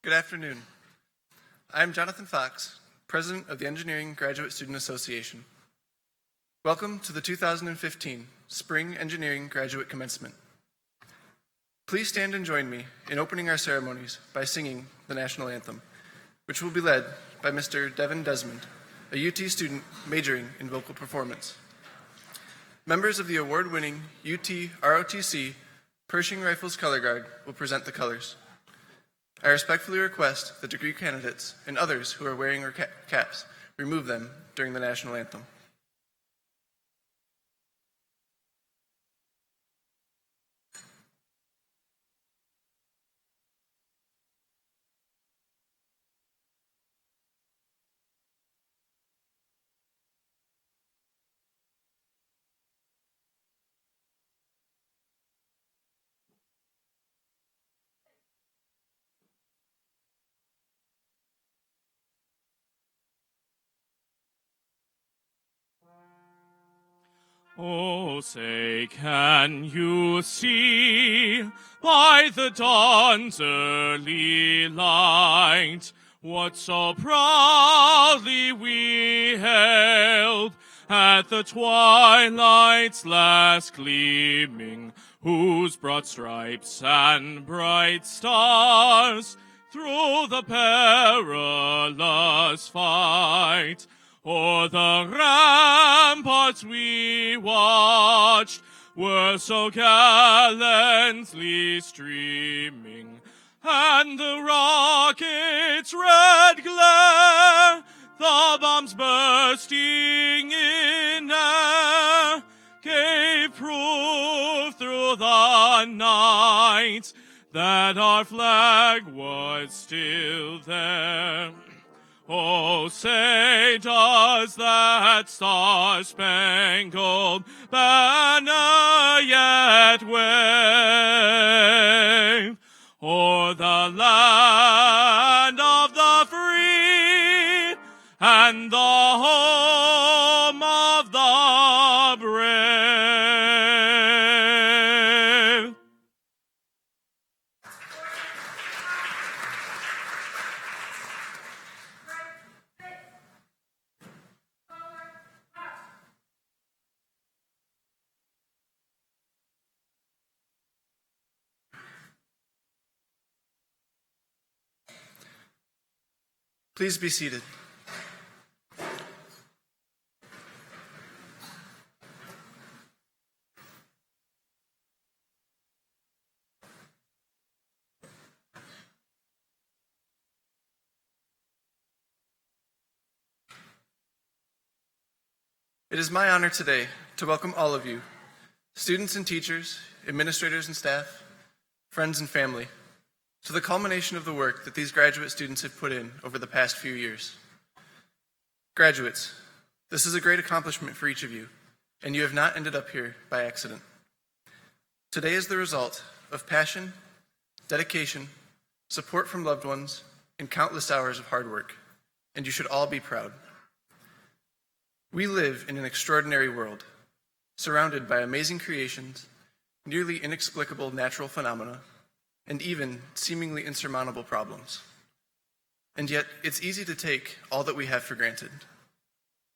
Good afternoon. I'm Jonathan Fox, President of the Engineering Graduate Student Association. Welcome to the 2015 Spring Engineering Graduate Commencement. Please stand and join me in opening our ceremonies by singing the National Anthem, which will be led by Mr. Devin Desmond, a UT student majoring in vocal performance. Members of the award-winning UT ROTC Pershing Rifles Color Guard will present the colors. I respectfully request the degree candidates and others who are wearing caps remove them during the National Anthem. Oh, say, can you see by the dawn's early light what so proudly we hailed at the twilight's last gleaming, whose broad stripes and bright stars through the perilous fight o'er the ramparts we watched were so gallantly streaming, and the rocket's red glare, the bombs bursting in air, gave proof through the night that our flag was still there. Oh, say, does that star-spangled banner yet wave o'er the land of the free and the home of the brave? Please be seated. It is my honor today to welcome all of you, students and teachers, administrators and staff, friends and family, to the culmination of the work that these graduate students have put in over the past few years. Graduates, this is a great accomplishment for each of you, and you have not ended up here by accident. Today is the result of passion, dedication, support from loved ones, and countless hours of hard work, and you should all be proud. We live in an extraordinary world, surrounded by amazing creations, nearly inexplicable natural phenomena, and even seemingly insurmountable problems. And yet, it's easy to take all that we have for granted,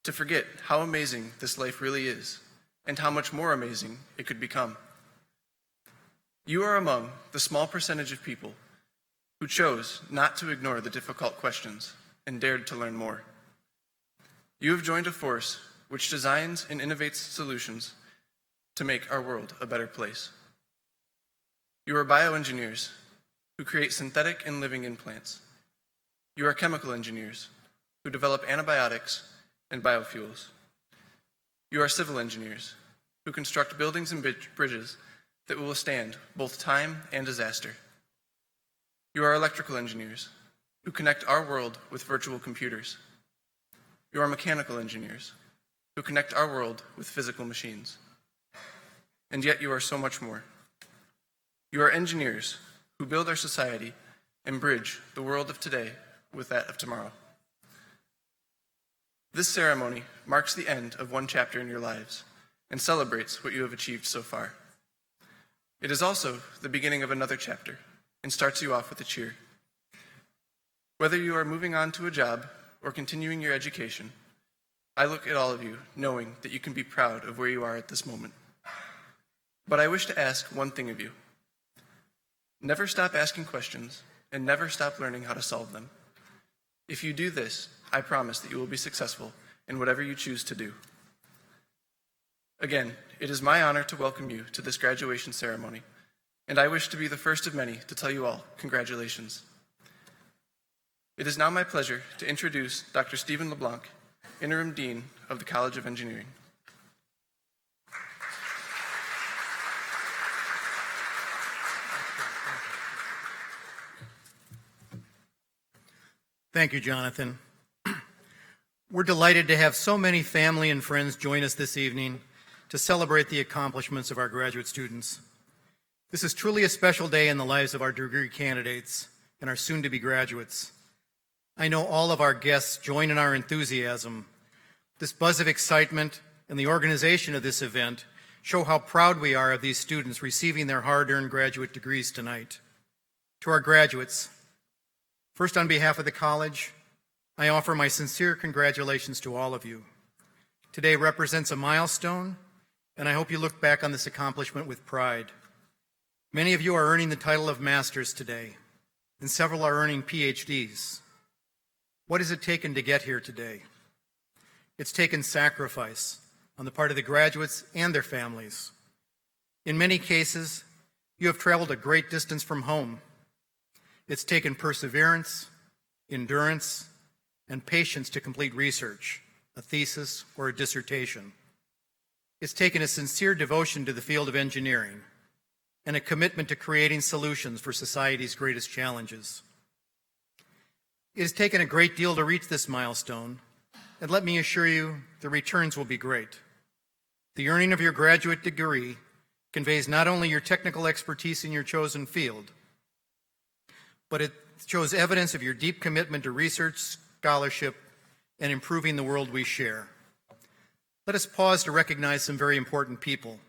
to forget how amazing this life really is, and how much more amazing it could become. You are among the small percentage of people who chose not to ignore the difficult questions and dared to learn more. You have joined a force which designs and innovates solutions to make our world a better place. You are bioengineers who create synthetic and living implants. You are chemical engineers who develop antibiotics and biofuels. You are civil engineers who construct buildings and bridges that will withstand both time and disaster. You are electrical engineers who connect our world with virtual computers. You are mechanical engineers who connect our world with physical machines. And yet you are so much more. You are engineers who build our society and bridge the world of today with that of tomorrow. This ceremony marks the end of one chapter in your lives and celebrates what you have achieved so far. It is also the beginning of another chapter and starts you off with a cheer. Whether you are moving on to a job or continuing your education, I look at all of you knowing that you can be proud of where you are at this moment. But I wish to ask one thing of you. Never stop asking questions and never stop learning how to solve them. If you do this, I promise that you will be successful in whatever you choose to do. Again, it is my honor to welcome you to this graduation ceremony, and I wish to be the first of many to tell you all congratulations. It is now my pleasure to introduce Dr. Stephen LeBlanc, Interim Dean of the College of Engineering. Thank you, Jonathan. We're delighted to have so many family and friends join us this evening to celebrate the accomplishments of our graduate students. This is truly a special day in the lives of our degree candidates and our soon-to-be graduates. I know all of our guests join in our enthusiasm. This buzz of excitement and the organization of this event show how proud we are of these students receiving their hard-earned graduate degrees tonight. To our graduates, first, on behalf of the college, I offer my sincere congratulations to all of you. Today represents a milestone, and I hope you look back on this accomplishment with pride. Many of you are earning the title of masters today, and several are earning PhDs. What has it taken to get here today? It's taken sacrifice on the part of the graduates and their families. In many cases, you have traveled a great distance from home. It's taken perseverance, endurance, and patience to complete research, a thesis, or a dissertation. It's taken a sincere devotion to the field of engineering and a commitment to creating solutions for society's greatest challenges. It has taken a great deal to reach this milestone, and let me assure you, the returns will be great. The earning of your graduate degree conveys not only your technical expertise in your chosen field, but it shows evidence of your deep commitment to research, scholarship, and improving the world we share. Let us pause to recognize some very important people.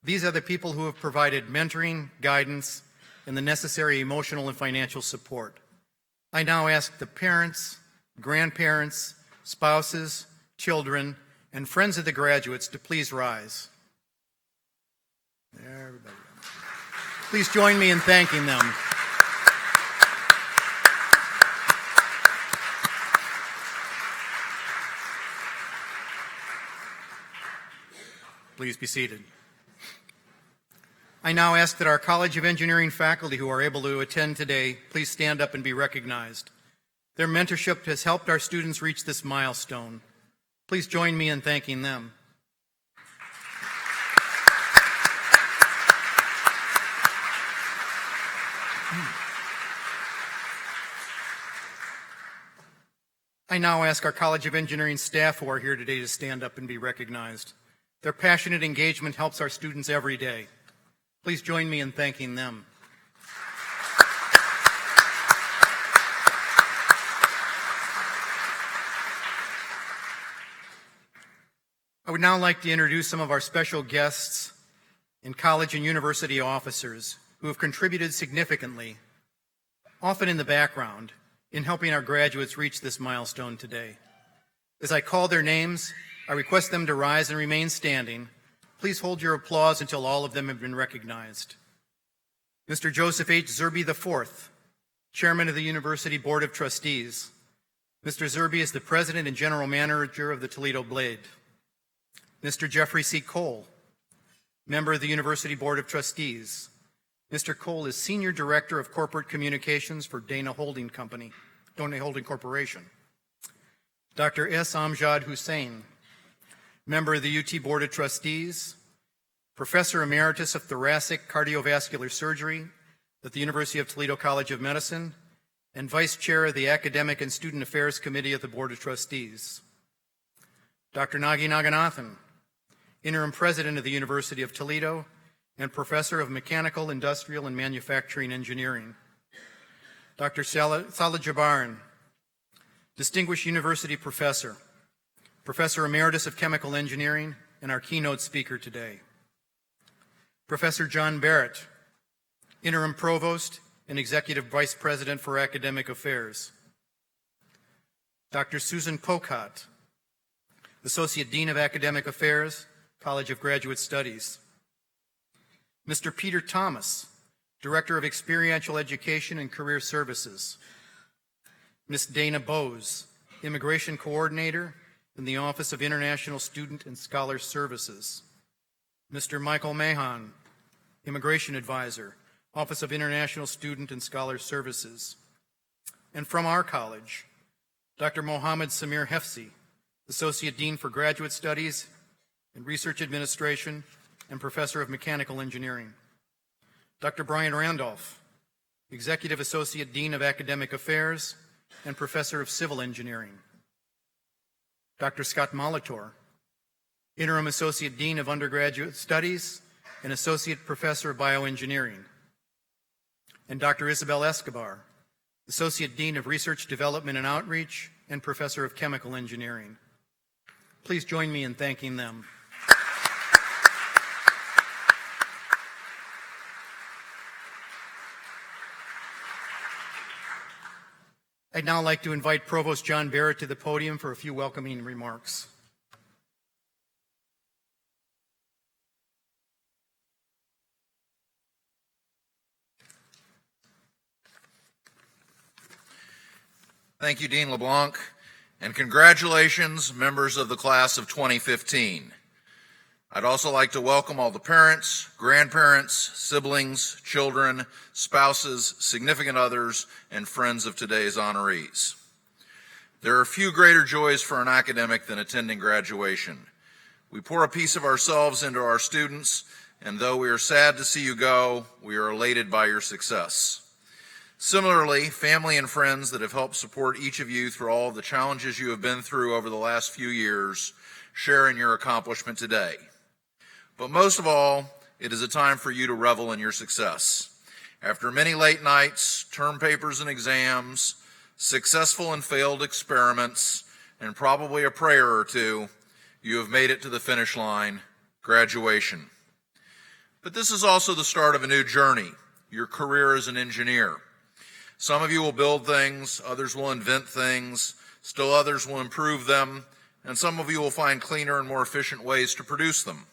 These are the people who have provided mentoring, guidance, and the necessary emotional and financial support. I now ask the parents, grandparents, spouses, children, and friends of the graduates to please rise. There, everybody. Please join me in thanking them. Please be seated. I now ask that our College of Engineering faculty who are able to attend today please stand up and be recognized. Their mentorship has helped our students reach this milestone. Please join me in thanking them. I now ask our College of Engineering staff who are here today to stand up and be recognized. Their passionate engagement helps our students every day. Please join me in thanking them. I would now like to introduce some of our special guests and college and university officers who have contributed significantly, often in the background, in helping our graduates reach this milestone today. As I call their names, I request them to rise and remain standing. Please hold your applause until all of them have been recognized. Mr. Joseph H. Zerby IV, Chairman of the University Board of Trustees. Mr. Zerby is the President and General Manager of the Toledo Blade. Mr. Jeffrey C. Cole, Member of the University Board of Trustees. Mr. Cole is Senior Director of Corporate Communications for Dana Holding Corporation. Dr. S. Amjad Hussain, Member of the UT Board of Trustees, Professor Emeritus of Thoracic Cardiovascular Surgery at the University of Toledo College of Medicine, and Vice Chair of the Academic and Student Affairs Committee of the Board of Trustees. Dr. Nagi Naganathan, Interim President of the University of Toledo and Professor of Mechanical, Industrial, and Manufacturing Engineering. Dr. Saleh Jabaran, Distinguished University Professor, Professor Emeritus of Chemical Engineering, and our keynote speaker today. Professor John Barrett, Interim Provost and Executive Vice President for Academic Affairs. Dr. Susan Pocott, Associate Dean of Academic Affairs, College of Graduate Studies. Mr. Peter Thomas, Director of Experiential Education and Career Services. Ms. Dana Bose, Immigration Coordinator in the Office of International Student and Scholar Services. Mr. Michael Mahon, Immigration Advisor, Office of International Student and Scholar Services. And from our college, Dr. Mohammed Samir Hefsi, Associate Dean for Graduate Studies and Research Administration and Professor of Mechanical Engineering. Dr. Brian Randolph, Executive Associate Dean of Academic Affairs and Professor of Civil Engineering. Dr. Scott Molitor, Interim Associate Dean of Undergraduate Studies and Associate Professor of Bioengineering. And Dr. Isabel Escobar, Associate Dean of Research Development and Outreach and Professor of Chemical Engineering. Please join me in thanking them. I'd now like to invite Provost John Barrett to the podium for a few welcoming remarks. Thank you, Dean LeBlanc, and congratulations, members of the class of 2015. I'd also like to welcome all the parents, grandparents, siblings, children, spouses, significant others, and friends of today's honorees. There are few greater joys for an academic than attending graduation. We pour a piece of ourselves into our students, and though we are sad to see you go, we are elated by your success. Similarly, family and friends that have helped support each of you through all of the challenges you have been through over the last few years share in your accomplishment today. But most of all, it is a time for you to revel in your success. After many late nights, term papers and exams, successful and failed experiments, and probably a prayer or two, you have made it to the finish line, graduation. But this is also the start of a new journey, your career as an engineer. Some of you will build things, others will invent things, still others will improve them, and some of you will find cleaner and more efficient ways to produce them.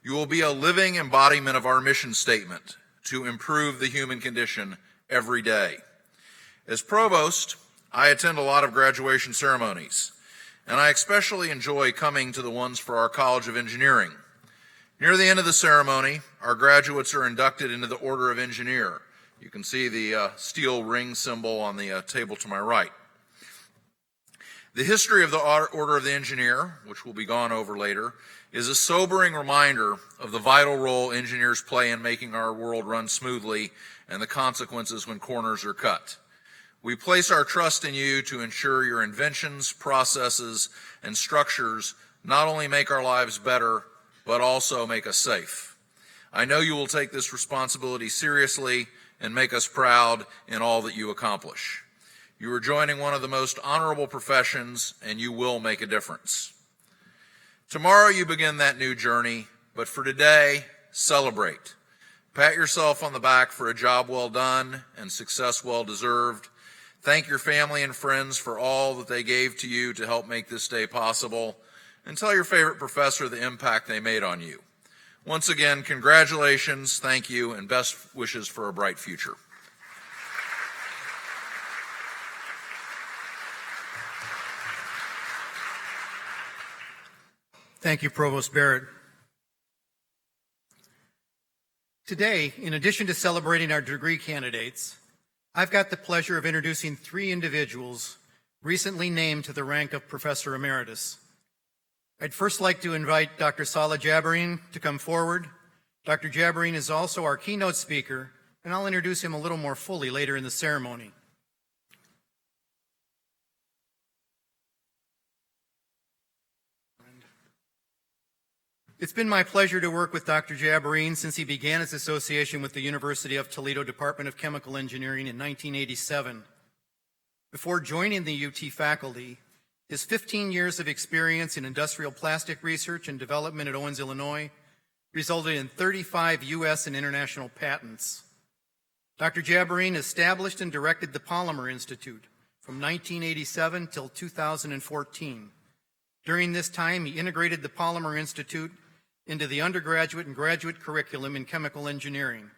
You will be a living embodiment of our mission statement to improve the human condition every day. As provost, I attend a lot of graduation ceremonies, and I especially enjoy coming to the ones for our College of Engineering. Near the end of the ceremony, our graduates are inducted into the Order of Engineer. You can see the steel ring symbol on the table to my right. The history of the Order of the Engineer, which will be gone over later, is a sobering reminder of the vital role engineers play in making our world run smoothly and the consequences when corners are cut. We place our trust in you to ensure your inventions, processes, and structures not only make our lives better, but also make us safe. I know you will take this responsibility seriously and make us proud in all that you accomplish. You are joining one of the most honorable professions, and you will make a difference. Tomorrow you begin that new journey, but for today, celebrate. Pat yourself on the back for a job well done and success well deserved. Thank your family and friends for all that they gave to you to help make this day possible, and tell your favorite professor the impact they made on you. Once again, congratulations, thank you, and best wishes for a bright future. Thank you, Provost Barrett. Today, in addition to celebrating our degree candidates, I've got the pleasure of introducing 3 individuals recently named to the rank of Professor Emeritus. I'd first like to invite Dr. Salah Jabareen to come forward. Dr. Jabareen is also our keynote speaker, and I'll introduce him a little more fully later in the ceremony. It's been my pleasure to work with Dr. Jabareen since he began his association with the University of Toledo Department of Chemical Engineering in 1987. Before joining the UT faculty, his 15 years of experience in industrial plastic research and development at Owens, Illinois, resulted in 35 U.S. and international patents. Dr. Jabareen established and directed the Polymer Institute from 1987 till 2014. During this time, he integrated the Polymer Institute into the undergraduate and graduate curriculum in chemical engineering,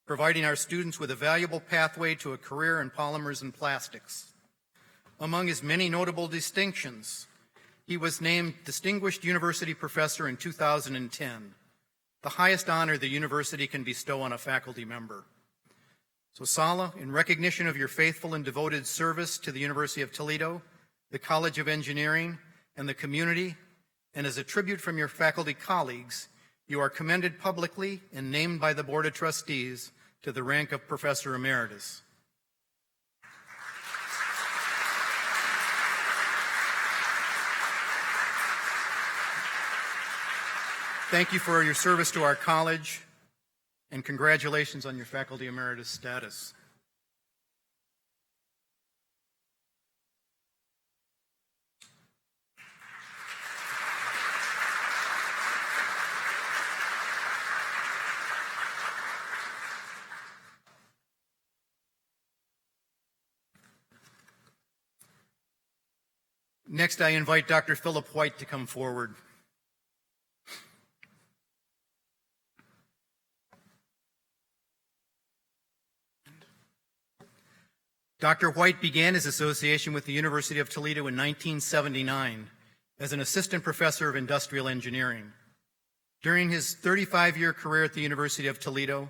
providing our students with a valuable pathway to a career in polymers and plastics. Among his many notable distinctions, he was named Distinguished University Professor in 2010, the highest honor the university can bestow on a faculty member. So Sala, in recognition of your faithful and devoted service to the University of Toledo, the College of Engineering, and the community, and as a tribute from your faculty colleagues, you are commended publicly and named by the Board of Trustees to the rank of Professor Emeritus. Thank you for your service to our college, and congratulations on your Faculty Emeritus status. Next, I invite Dr. Philip White to come forward. Dr. White began his association with the University of Toledo in 1979 as an assistant professor of industrial engineering. During his 35-year career at the University of Toledo,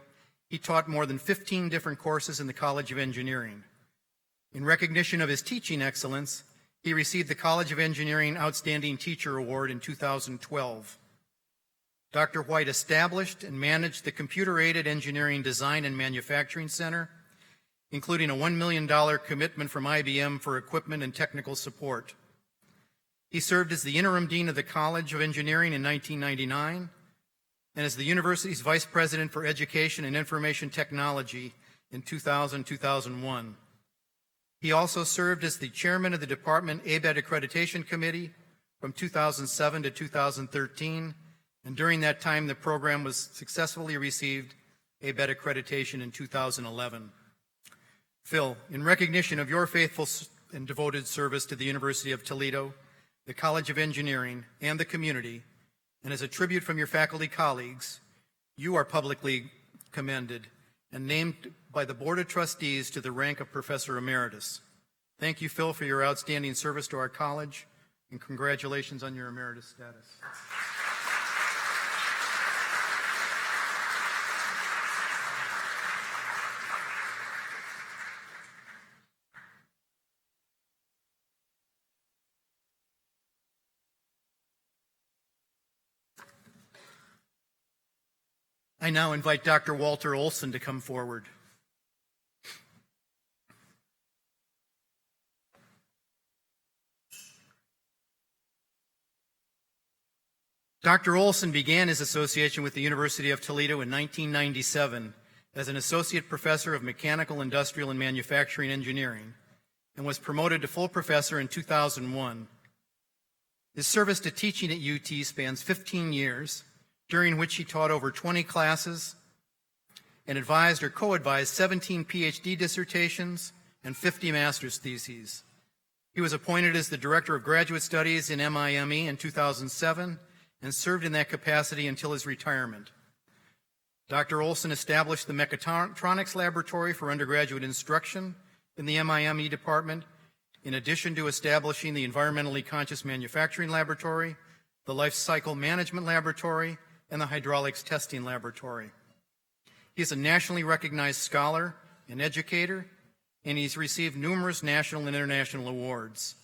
he taught more than 15 different courses in the College of Engineering. In recognition of his teaching excellence, he received the College of Engineering Outstanding Teacher Award in 2012. Dr. White established and managed the Computer-Aided Engineering Design and Manufacturing Center, including a $1 million commitment from IBM for equipment and technical support. He served as the interim dean of the College of Engineering in 1999 and as the university's vice president for education and information technology in 2000-2001. He also served as the chairman of the Department ABET Accreditation Committee from 2007 to 2013, and during that time the program was successfully received ABET accreditation in 2011. Phil, in recognition of your faithful and devoted service to the University of Toledo, the College of Engineering, and the community, and as a tribute from your faculty colleagues, you are publicly commended and named by the Board of Trustees to the rank of Professor Emeritus. Thank you, Phil, for your outstanding service to our college, and congratulations on your emeritus status. I now invite Dr. Walter Olson to come forward. Dr. Olson began his association with the University of Toledo in 1997 as an associate professor of mechanical, industrial, and manufacturing engineering, and was promoted to full professor in 2001. His service to teaching at UT spans 15 years, during which he taught over 20 classes and advised or co-advised 17 PhD dissertations and 50 master's theses. He was appointed as the Director of Graduate Studies in MIME in 2007 and served in that capacity until his retirement. Dr. Olson established the Mechatronics Laboratory for undergraduate instruction in the MIME department, in addition to establishing the Environmentally Conscious Manufacturing Laboratory, the Life Cycle Management Laboratory, and the Hydraulics Testing Laboratory. He is a nationally recognized scholar and educator, and he's received numerous national and international awards.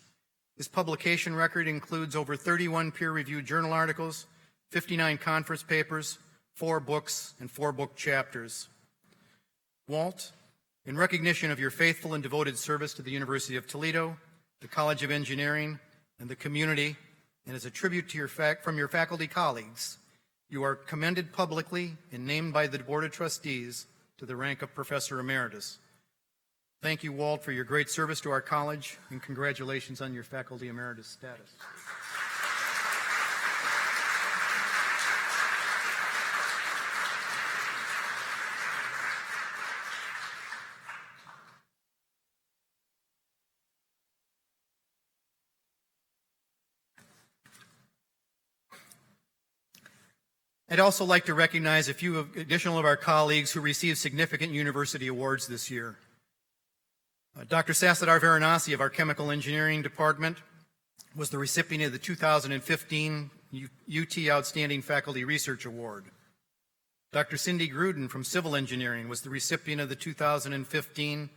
His publication record includes over 31 peer-reviewed journal articles, 59 conference papers, 4 books, and 4 book chapters. Walt, in recognition of your faithful and devoted service to the University of Toledo, the College of Engineering, and the community, and as a tribute to from your faculty colleagues, you are commended publicly and named by the Board of Trustees to the rank of Professor Emeritus. Thank you, Walt, for your great service to our college, and congratulations on your Faculty Emeritus status. I'd also like to recognize a few additional of our colleagues who received significant university awards this year. Dr. Sassadar Varanasi of our Chemical Engineering Department was the recipient of the 2015 UT Outstanding Faculty Research Award. Dr. Cindy Gruden from Civil Engineering was the recipient of the 2015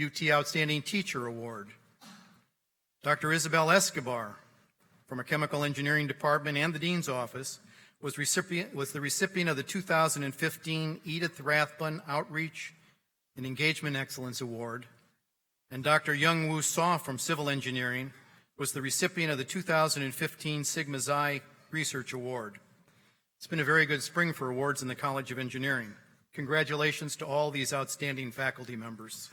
UT Outstanding Teacher Award. Dr. Isabel Escobar from our Chemical Engineering Department and the Dean's Office was the recipient of the 2015 Edith Rathbun Outreach and Engagement Excellence Award. And Dr. Young Woo Saw from Civil Engineering was the recipient of the 2015 Sigma Xi Research Award. It's been a very good spring for awards in the College of Engineering. Congratulations to all these outstanding faculty members.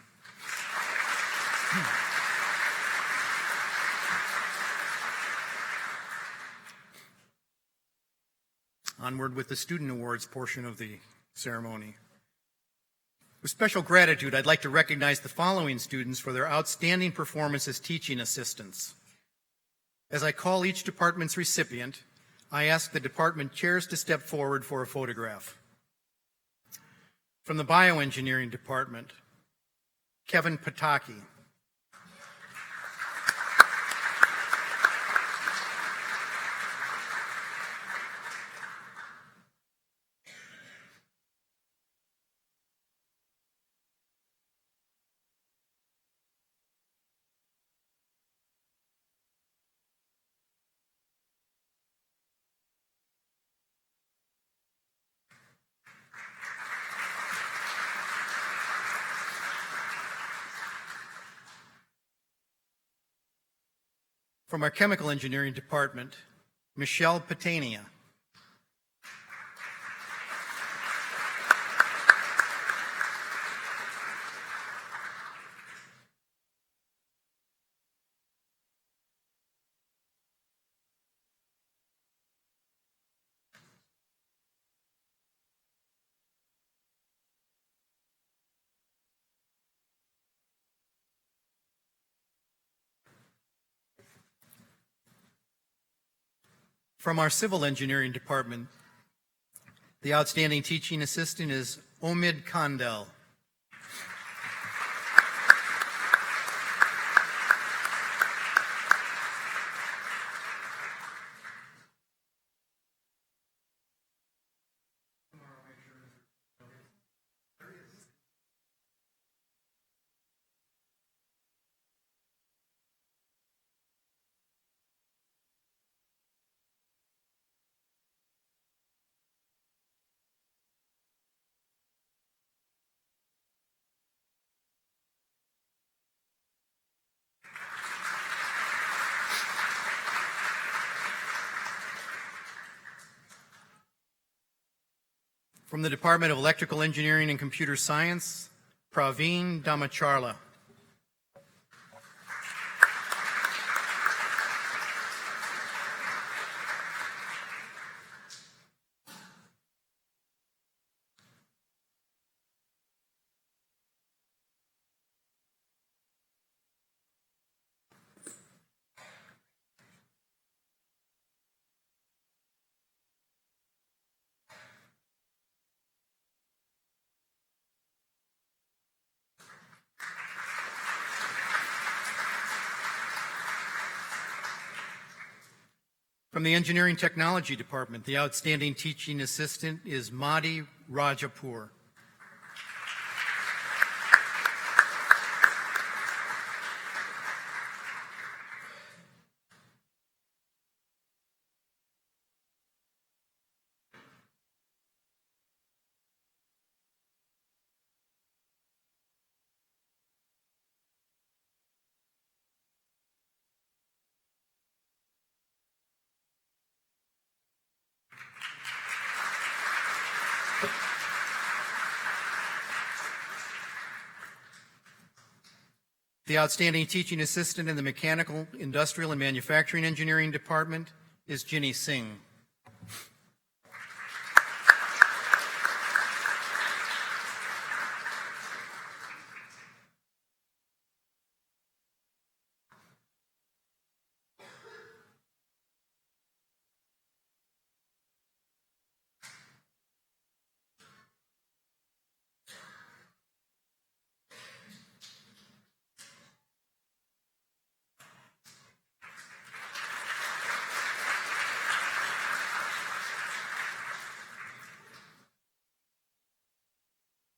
Onward with the student awards portion of the ceremony. With special gratitude, I'd like to recognize the following students for their outstanding performance as teaching assistants. As I call each department's recipient, I ask the department chairs to step forward for a photograph. From the Bioengineering Department, Kevin Pataki. From our Chemical Engineering Department, Michelle Patania. From our Civil Engineering Department, the outstanding teaching assistant is Omid Kandel. From the Department of Electrical Engineering and Computer Science, Praveen Damacharla. From the Engineering Technology Department, the outstanding teaching assistant is Madhi Rajapur. The outstanding teaching assistant in the Mechanical, Industrial, and Manufacturing Engineering Department is Ginny Singh.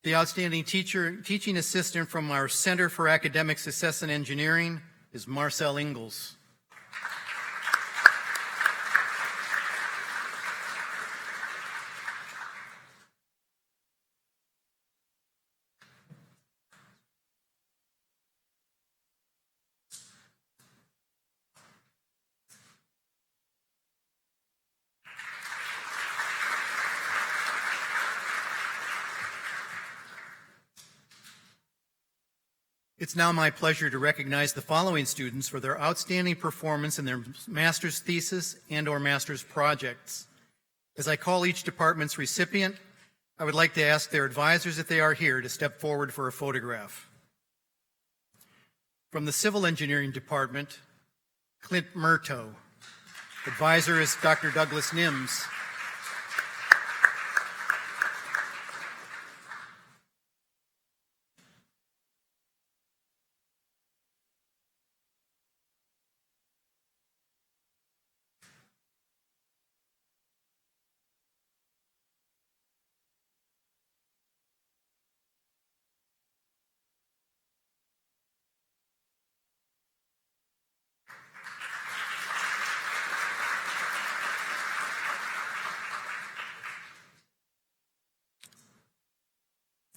The outstanding teaching assistant from our Center for Academic Success and Engineering is Marcel Ingalls. It's now my pleasure to recognize the following students for their outstanding performance in their master's thesis and/or master's projects. As I call each department's recipient, I would like to ask their advisors, if they are here, to step forward for a photograph. From the Civil Engineering Department, Clint Murto. Advisor is Dr. Douglas Nims.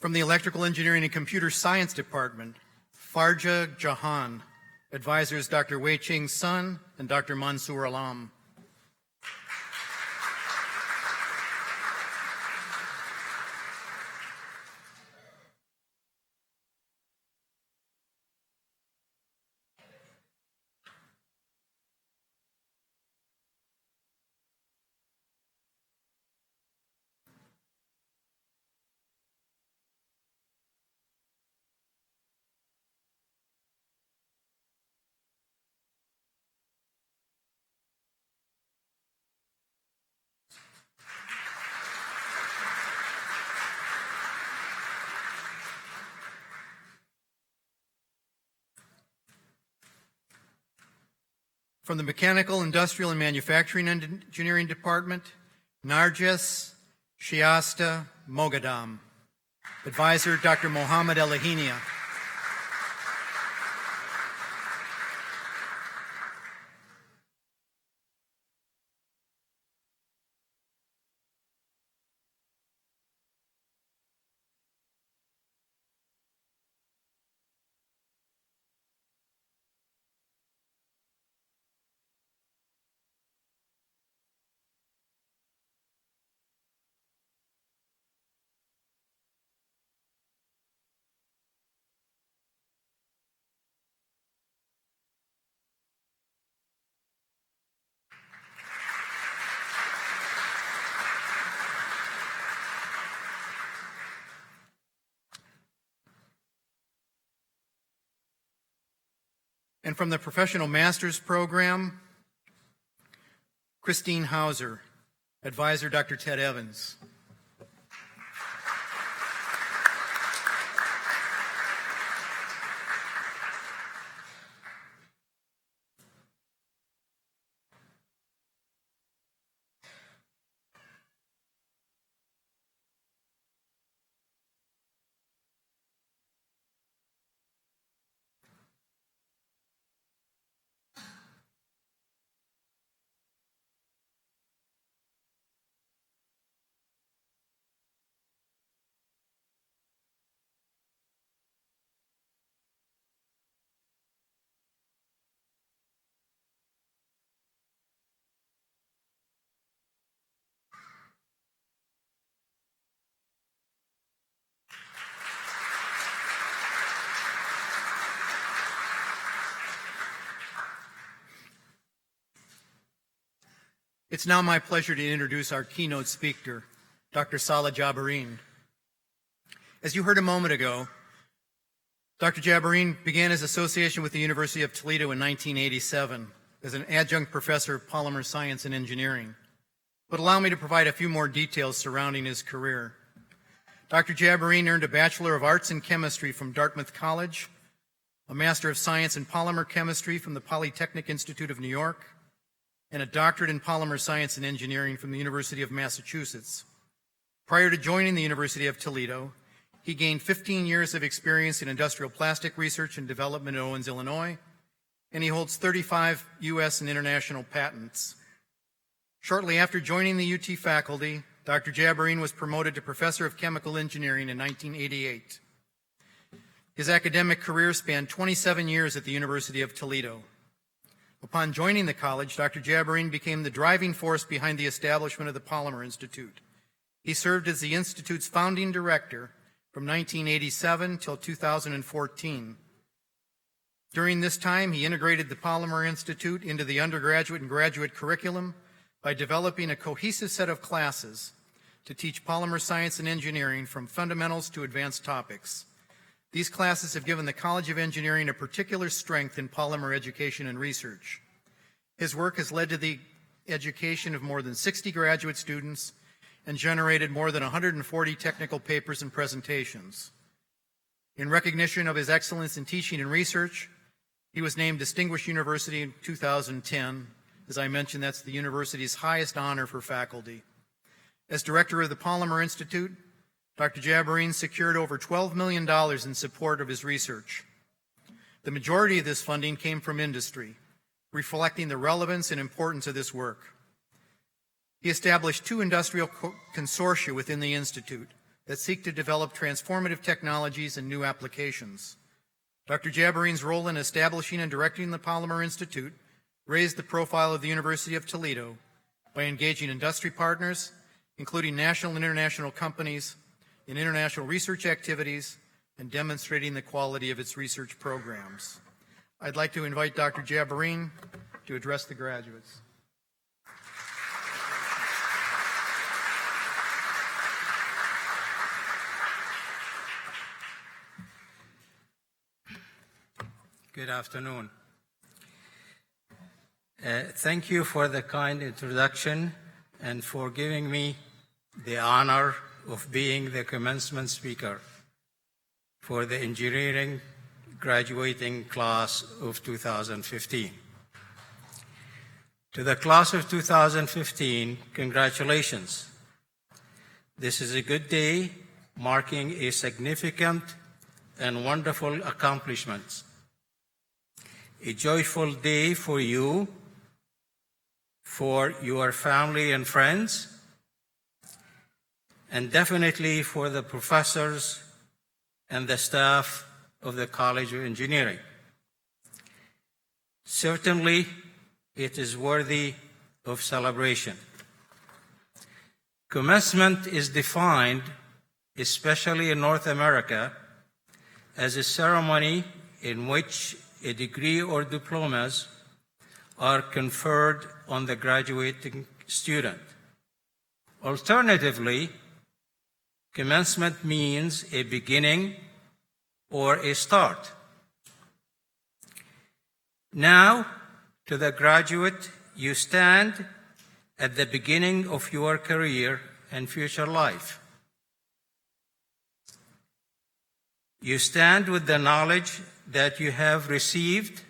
From the Electrical Engineering and Computer Science Department, Farja Jahan. Advisors Dr. Wei Ching Sun and Dr. Mansoor Alam. From the Mechanical, Industrial, and Manufacturing Engineering Department, Narges Shiasta Mogadam. Advisor, Dr. Mohammed Elahinia. And from the Professional Master's Program, Christine Hauser. Advisor, Dr. Ted Evans. It's now my pleasure to introduce our keynote speaker, Dr. Salah Jabareen. As you heard a moment ago, Dr. Jabareen began his association with the University of Toledo in 1987 as an adjunct professor of polymer science and engineering. But allow me to provide a few more details surrounding his career. Dr. Jabareen earned a Bachelor of Arts in Chemistry from Dartmouth College, a Master of Science in Polymer Chemistry from the Polytechnic Institute of New York, and a doctorate in Polymer Science and Engineering from the University of Massachusetts. Prior to joining the University of Toledo, he gained 15 years of experience in industrial plastic research and development in Owens, Illinois, and he holds 35 U.S. and international patents. Shortly after joining the UT faculty, Dr. Jabarine was promoted to Professor of Chemical Engineering in 1988. His academic career spanned 27 years at the University of Toledo. Upon joining the college, Dr. Jabarine became the driving force behind the establishment of the Polymer Institute. He served as the Institute's founding director from 1987 till 2014. During this time, he integrated the Polymer Institute into the undergraduate and graduate curriculum by developing a cohesive set of classes to teach polymer science and engineering from fundamentals to advanced topics. These classes have given the College of Engineering a particular strength in polymer education and research. His work has led to the education of more than 60 graduate students and generated more than 140 technical papers and presentations. In recognition of his excellence in teaching and research, he was named Distinguished University in 2010. As I mentioned, that's the university's highest honor for faculty. As director of the Polymer Institute, Dr. Jabarine secured over $12 million in support of his research. The majority of this funding came from industry, reflecting the relevance and importance of this work. He established 2 industrial consortia within the Institute that seek to develop transformative technologies and new applications. Dr. Jabarine's role in establishing and directing the Polymer Institute raised the profile of the University of Toledo by engaging industry partners, including national and international companies, in international research activities and demonstrating the quality of its research programs. I'd like to invite Dr. Jabarine to address the graduates. Good afternoon. Thank you for the kind introduction and for giving me the honor of being the commencement speaker for the engineering graduating class of 2015. To the class of 2015, congratulations. This is a good day marking a significant and wonderful accomplishment. A joyful day for you, for your family and friends, and definitely for the professors and the staff of the College of Engineering. Certainly, it is worthy of celebration. Commencement is defined, especially in North America, as a ceremony in which a degree or diplomas are conferred on the graduating student. Alternatively, commencement means a beginning or a start. Now, to the graduate, you stand at the beginning of your career and future life. You stand with the knowledge that you have received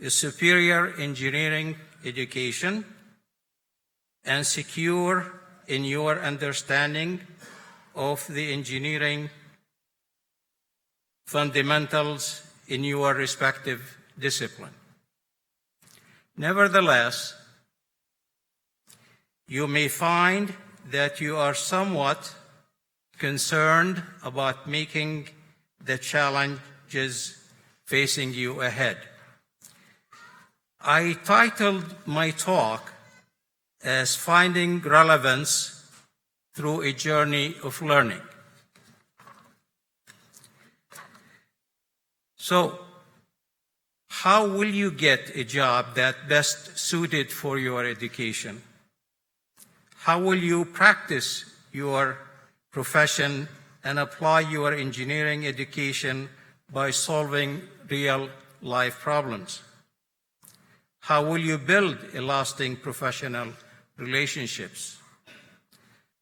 a superior engineering education and secure in your understanding of the engineering fundamentals in your respective discipline. Nevertheless, you may find that you are somewhat concerned about making the challenges facing you ahead. I titled my talk as Finding Relevance Through a Journey of Learning. So, how will you get a job that best suited for your education? How will you practice your profession and apply your engineering education by solving real-life problems? How will you build a lasting professional relationships?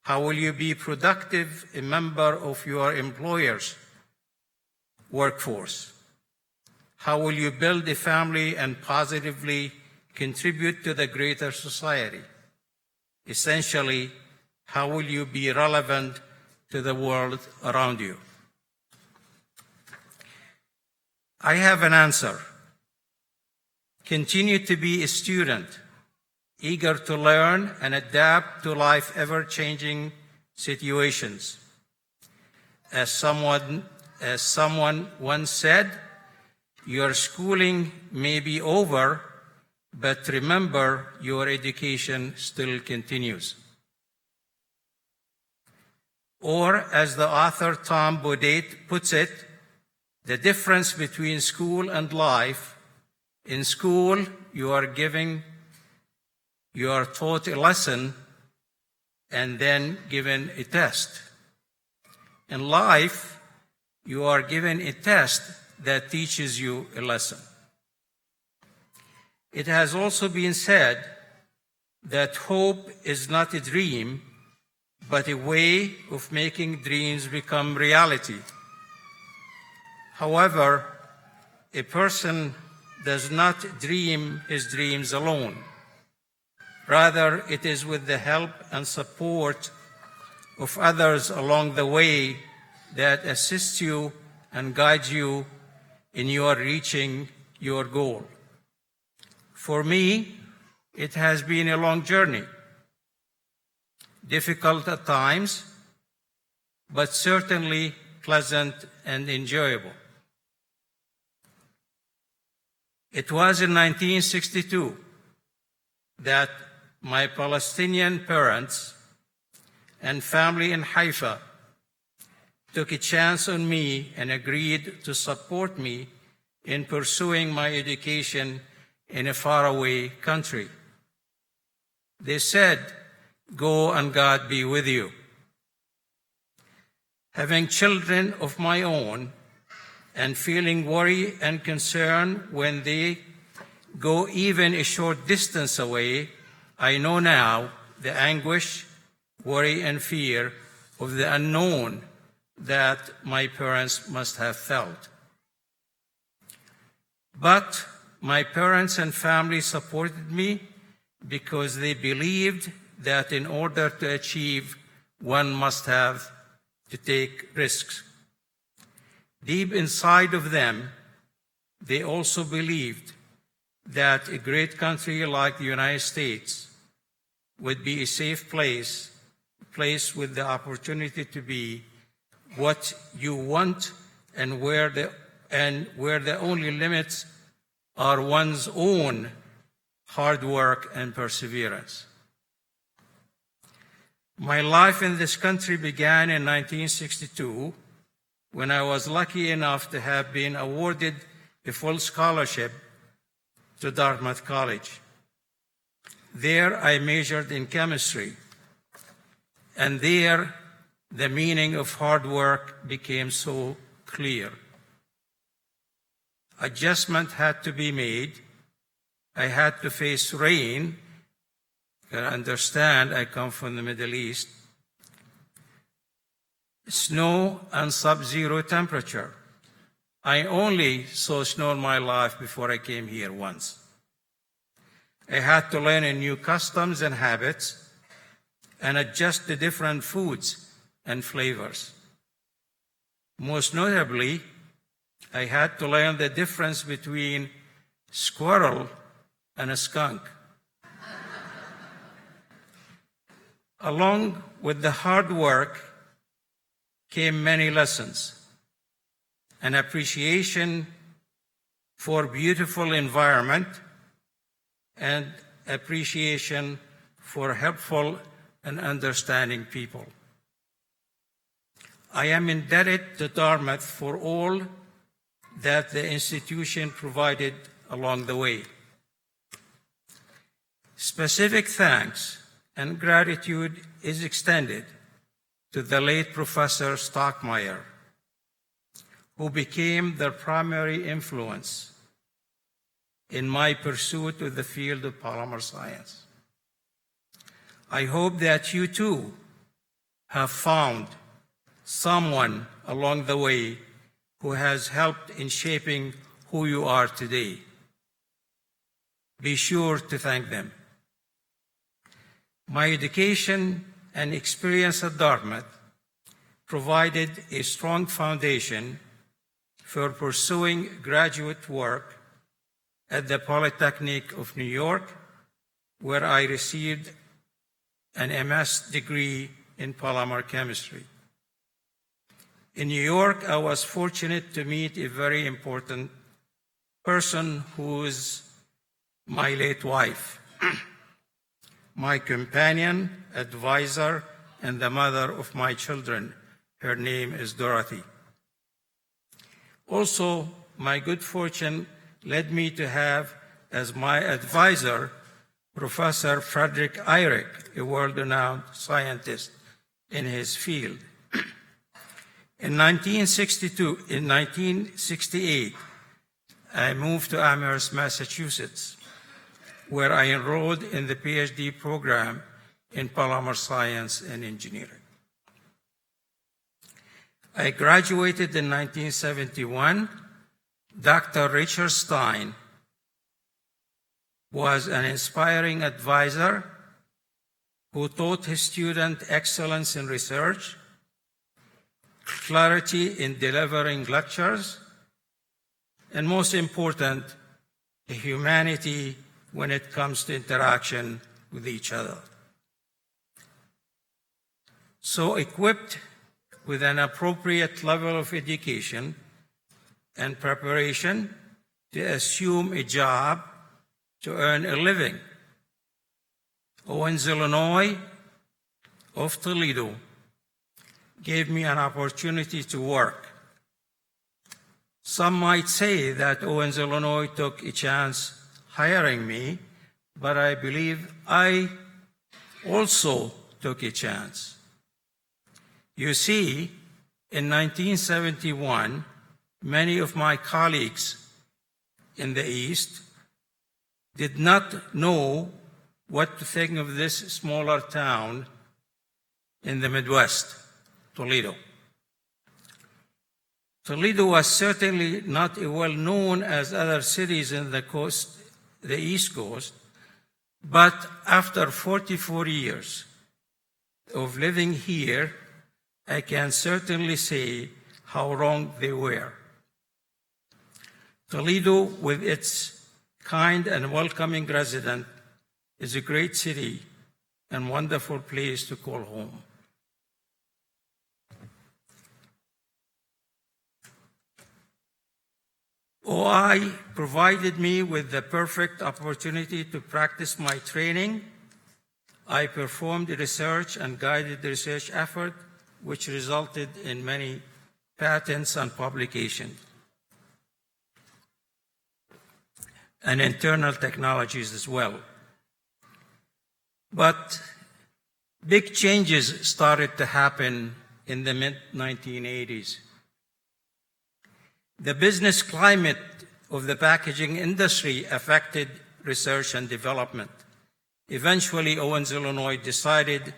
How will you be productive, a member of your employer's workforce? How will you build a family and positively contribute to the greater society? Essentially, how will you be relevant to the world around you? I have an answer. Continue to be a student, eager to learn and adapt to life's ever-changing situations. As someone once said, your schooling may be over, but remember, your education still continues. Or, as the author Tom Bodate puts it, the difference between school and life: in school, you are taught a lesson and then given a test. In life, you are given a test that teaches you a lesson. It has also been said that hope is not a dream, but a way of making dreams become reality. However, a person does not dream his dreams alone. Rather, it is with the help and support of others along the way that assist you and guide you in your reaching your goal. For me, it has been a long journey, difficult at times, but certainly pleasant and enjoyable. It was in 1962 that my Palestinian parents and family in Haifa took a chance on me and agreed to support me in pursuing my education in a faraway country. They said, "Go and God be with you." Having children of my own and feeling worry and concern when they go even a short distance away, I know now the anguish, worry, and fear of the unknown that my parents must have felt. But my parents and family supported me because they believed that in order to achieve, one must have to take risks. Deep inside of them, they also believed that a great country like the United States would be a safe place, a place with the opportunity to be what you want, and where the only limits are one's own hard work and perseverance. My life in this country began in 1962 when I was lucky enough to have been awarded a full scholarship to Dartmouth College. There I majored in chemistry, and there the meaning of hard work became so clear. Adjustment had to be made. I had to face rain. You can understand, I come from the Middle East. Snow and sub-zero temperature. I only saw snow in my life before I came here once. I had to learn new customs and habits and adjust to different foods and flavors. Most notably, I had to learn the difference between squirrel and a skunk. Along with the hard work came many lessons: an appreciation for beautiful environment and appreciation for helpful and understanding people. I am indebted to Dartmouth for all that the institution provided along the way. Specific thanks and gratitude is extended to the late Professor Stockmeyer, who became the primary influence in my pursuit of the field of polymer science. I hope that you too have found someone along the way who has helped in shaping who you are today. Be sure to thank them. My education and experience at Dartmouth provided a strong foundation for pursuing graduate work at the Polytechnic of New York, where I received an MS degree in polymer chemistry. In New York, I was fortunate to meet a very important person who is my late wife, my companion, advisor, and the mother of my children. Her name is Dorothy. Also, my good fortune led me to have as my advisor Professor Frederick Eyrick, a world-renowned scientist in his field. In 1968, I moved to Amherst, Massachusetts, where I enrolled in the PhD program in polymer science and engineering. I graduated in 1971. Dr. Richard Stein was an inspiring advisor who taught his students excellence in research, clarity in delivering lectures, and most important, humanity when it comes to interaction with each other. So equipped with an appropriate level of education and preparation to assume a job to earn a living, Owens, Illinois of Toledo gave me an opportunity to work. Some might say that Owens, Illinois took a chance hiring me, but I believe I also took a chance. You see, in 1971, many of my colleagues in the East did not know what to think of this smaller town in the Midwest, Toledo. Toledo was certainly not as well known as other cities in the East Coast, but after 44 years of living here, I can certainly say how wrong they were. Toledo, with its kind and welcoming resident, is a great city and wonderful place to call home. OI provided me with the perfect opportunity to practice my training. I performed research and guided the research effort, which resulted in many patents and publications, and internal technologies as well. But big changes started to happen in the mid-1980s. The business climate of the packaging industry affected research and development. Eventually, Owens, Illinois decided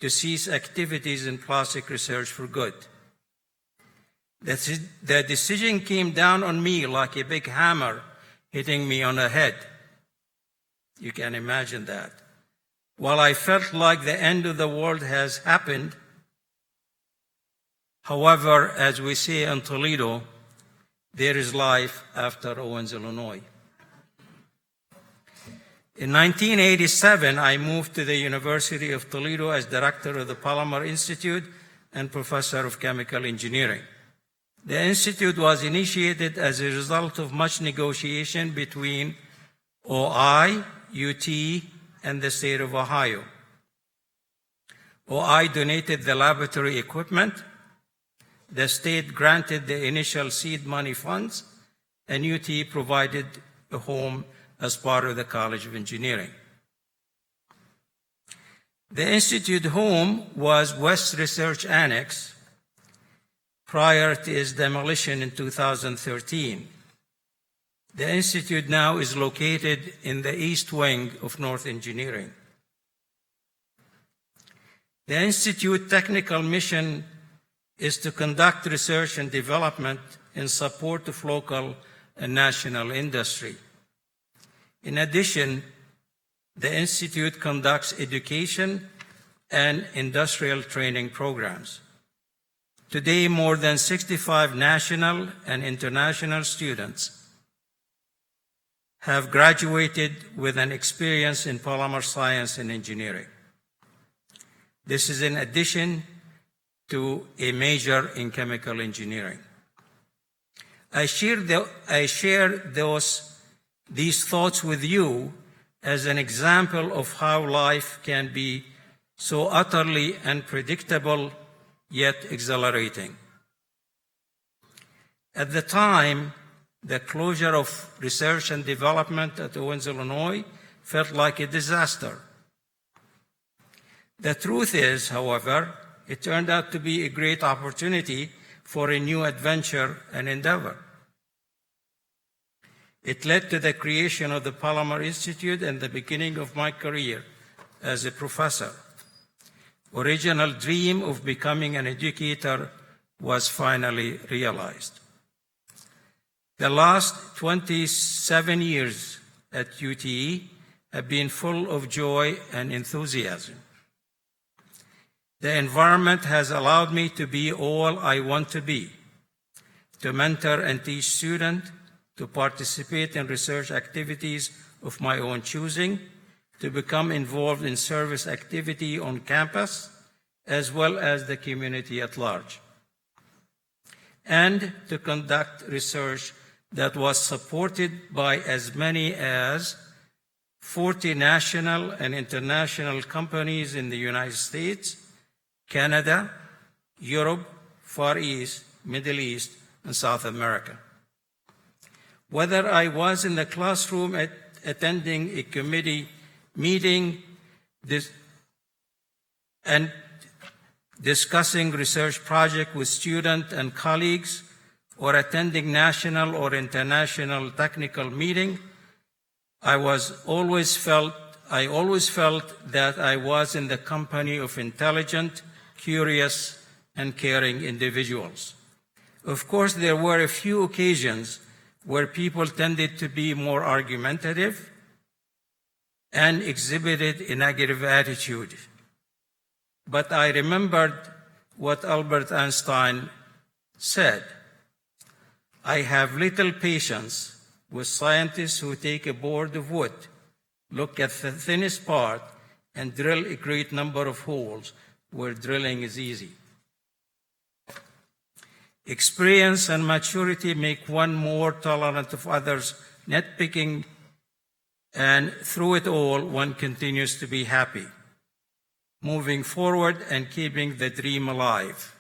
to cease activities in plastic research for good. The decision came down on me like a big hammer hitting me on the head. You can imagine that. While I felt like the end of the world has happened, however, as we say in Toledo, there is life after Owens, Illinois. In 1987, I moved to the University of Toledo as director of the Polymer Institute and professor of chemical engineering. The institute was initiated as a result of much negotiation between OI, UT, and the state of Ohio. OI donated the laboratory equipment. The state granted the initial seed money funds, and UT provided a home as part of the College of Engineering. The institute home was West Research Annex prior to its demolition in 2013. The institute now is located in the east wing of North Engineering. The institute technical mission is to conduct research and development in support of local and national industry. In addition, the institute conducts education and industrial training programs. Today, more than 65 national and international students have graduated with an experience in polymer science and engineering. This is in addition to a major in chemical engineering. I share these thoughts with you as an example of how life can be so utterly unpredictable yet exhilarating. At the time, the closure of research and development at Owens, Illinois felt like a disaster. The truth is, however, it turned out to be a great opportunity for a new adventure and endeavor. It led to the creation of the Polymer Institute and the beginning of my career as a professor. Original dream of becoming an educator was finally realized. The last 27 years at UTE have been full of joy and enthusiasm. The environment has allowed me to be all I want to be, to mentor and teach students, to participate in research activities of my own choosing, to become involved in service activity on campus, as well as the community at large, and to conduct research that was supported by as many as 40 national and international companies in the United States, Canada, Europe, Far East, Middle East, and South America. Whether I was in the classroom attending a committee meeting and discussing research projects with students and colleagues, or attending national or international technical meeting, I always felt that I was in the company of intelligent, curious, and caring individuals. Of course, there were a few occasions where people tended to be more argumentative and exhibited a negative attitude. But I remembered what Albert Einstein said: I have little patience with scientists who take a board of wood, look at the thinnest part, and drill a great number of holes where drilling is easy. Experience and maturity make one more tolerant of others' nitpicking, and through it all, one continues to be happy, moving forward and keeping the dream alive.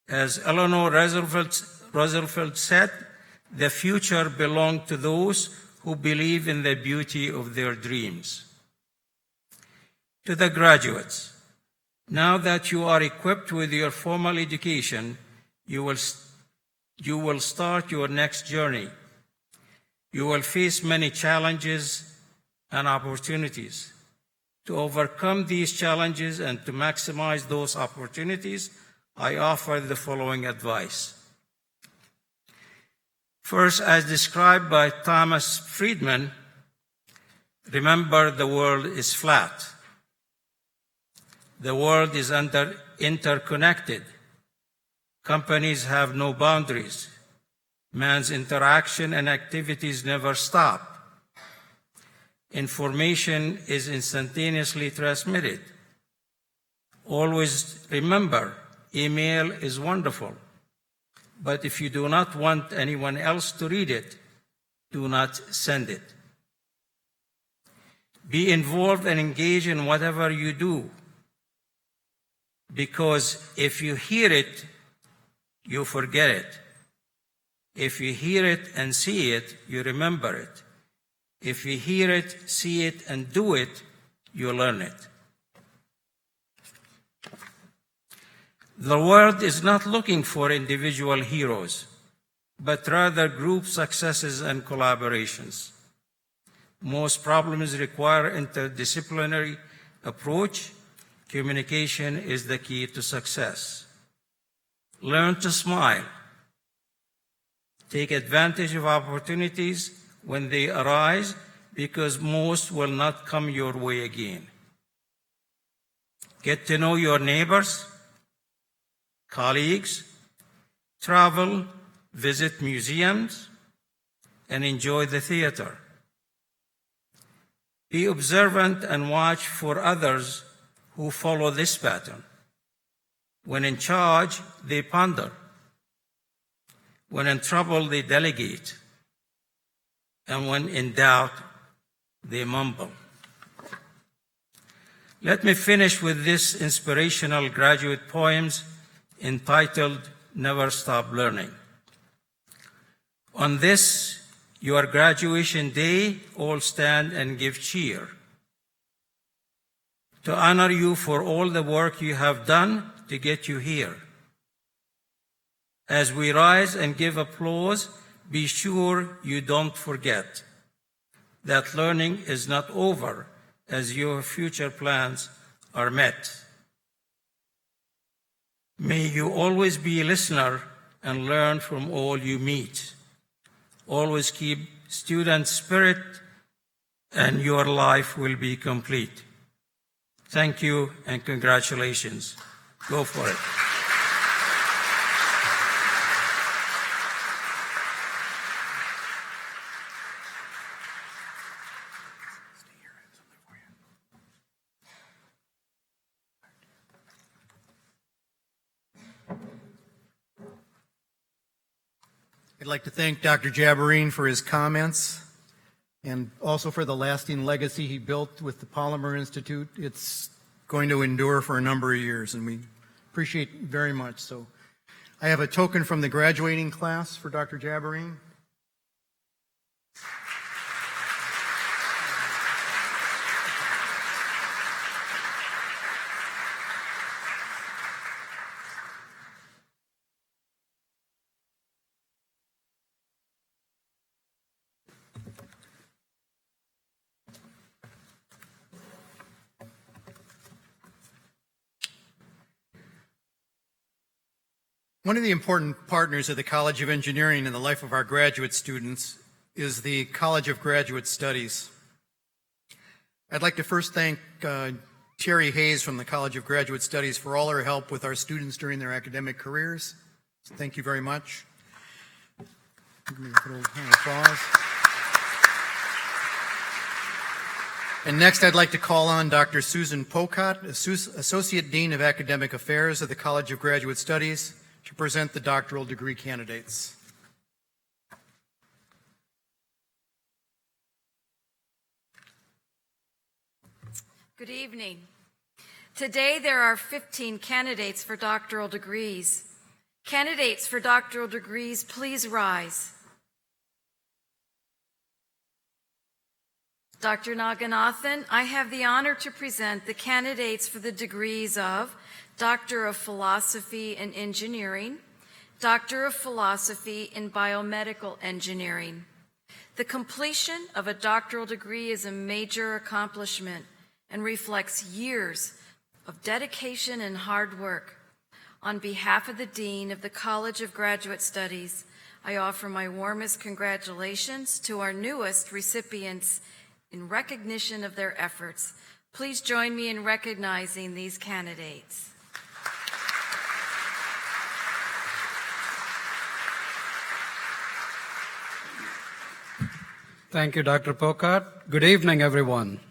As Eleanor Roosevelt said, the future belongs to those who believe in the beauty of their dreams. To the graduates, now that you are equipped with your formal education, you will start your next journey. You will face many challenges and opportunities. To overcome these challenges and to maximize those opportunities, I offer the following advice. First, as described by Thomas Friedman, remember the world is flat. The world is interconnected. Companies have no boundaries. Man's interaction and activities never stop. Information is instantaneously transmitted. Always remember, email is wonderful, but if you do not want anyone else to read it, do not send it. Be involved and engage in whatever you do, because if you hear it, you forget it. If you hear it and see it, you remember it. If you hear it, see it, and do it, you learn it. The world is not looking for individual heroes, but rather group successes and collaborations. Most problems require interdisciplinary approach. Communication is the key to success. Learn to smile. Take advantage of opportunities when they arise, because most will not come your way again. Get to know your neighbors. colleagues, travel, visit museums, and enjoy the theater. Be observant and watch for others who follow this pattern. When in charge, they ponder. When in trouble, they delegate. And when in doubt, they mumble. Let me finish with this inspirational graduate poems entitled Never Stop Learning. On this, your graduation day, all stand and give cheer. To honor you for all the work you have done to get you here. As we rise and give applause, be sure you don't forget that learning is not over as your future plans are met. May you always be a listener and learn from all you meet. Always keep student spirit and your life will be complete. Thank you and congratulations. Go for it. I'd like to thank Dr. Jabarine for his comments and also for the lasting legacy he built with the Polymer Institute. It's going to endure for a number of years, and we appreciate it very much. So I have a token from the graduating class for Dr. Jabarine. One of the important partners of the College of Engineering in the life of our graduate students is the College of Graduate Studies. I'd like to first thank Terry Hayes from the College of Graduate Studies for all her help with our students during their academic careers. So thank you very much. Give me a little round of applause. And next, I'd like to call on Dr. Susan Pocott, Associate Dean of Academic Affairs of the College of Graduate Studies, to present the doctoral degree candidates. Good evening. Today there are 15 candidates for doctoral degrees. Candidates for doctoral degrees, please rise. Dr. Naganathan, I have the honor to present the candidates for the degrees of Doctor of Philosophy in Engineering, Doctor of Philosophy in Biomedical Engineering. The completion of a doctoral degree is a major accomplishment and reflects years of dedication and hard work. On behalf of the Dean of the College of Graduate Studies, I offer my warmest congratulations to our newest recipients in recognition of their efforts. Please join me in recognizing these candidates. Thank you, Dr. Pocott. Good evening, everyone.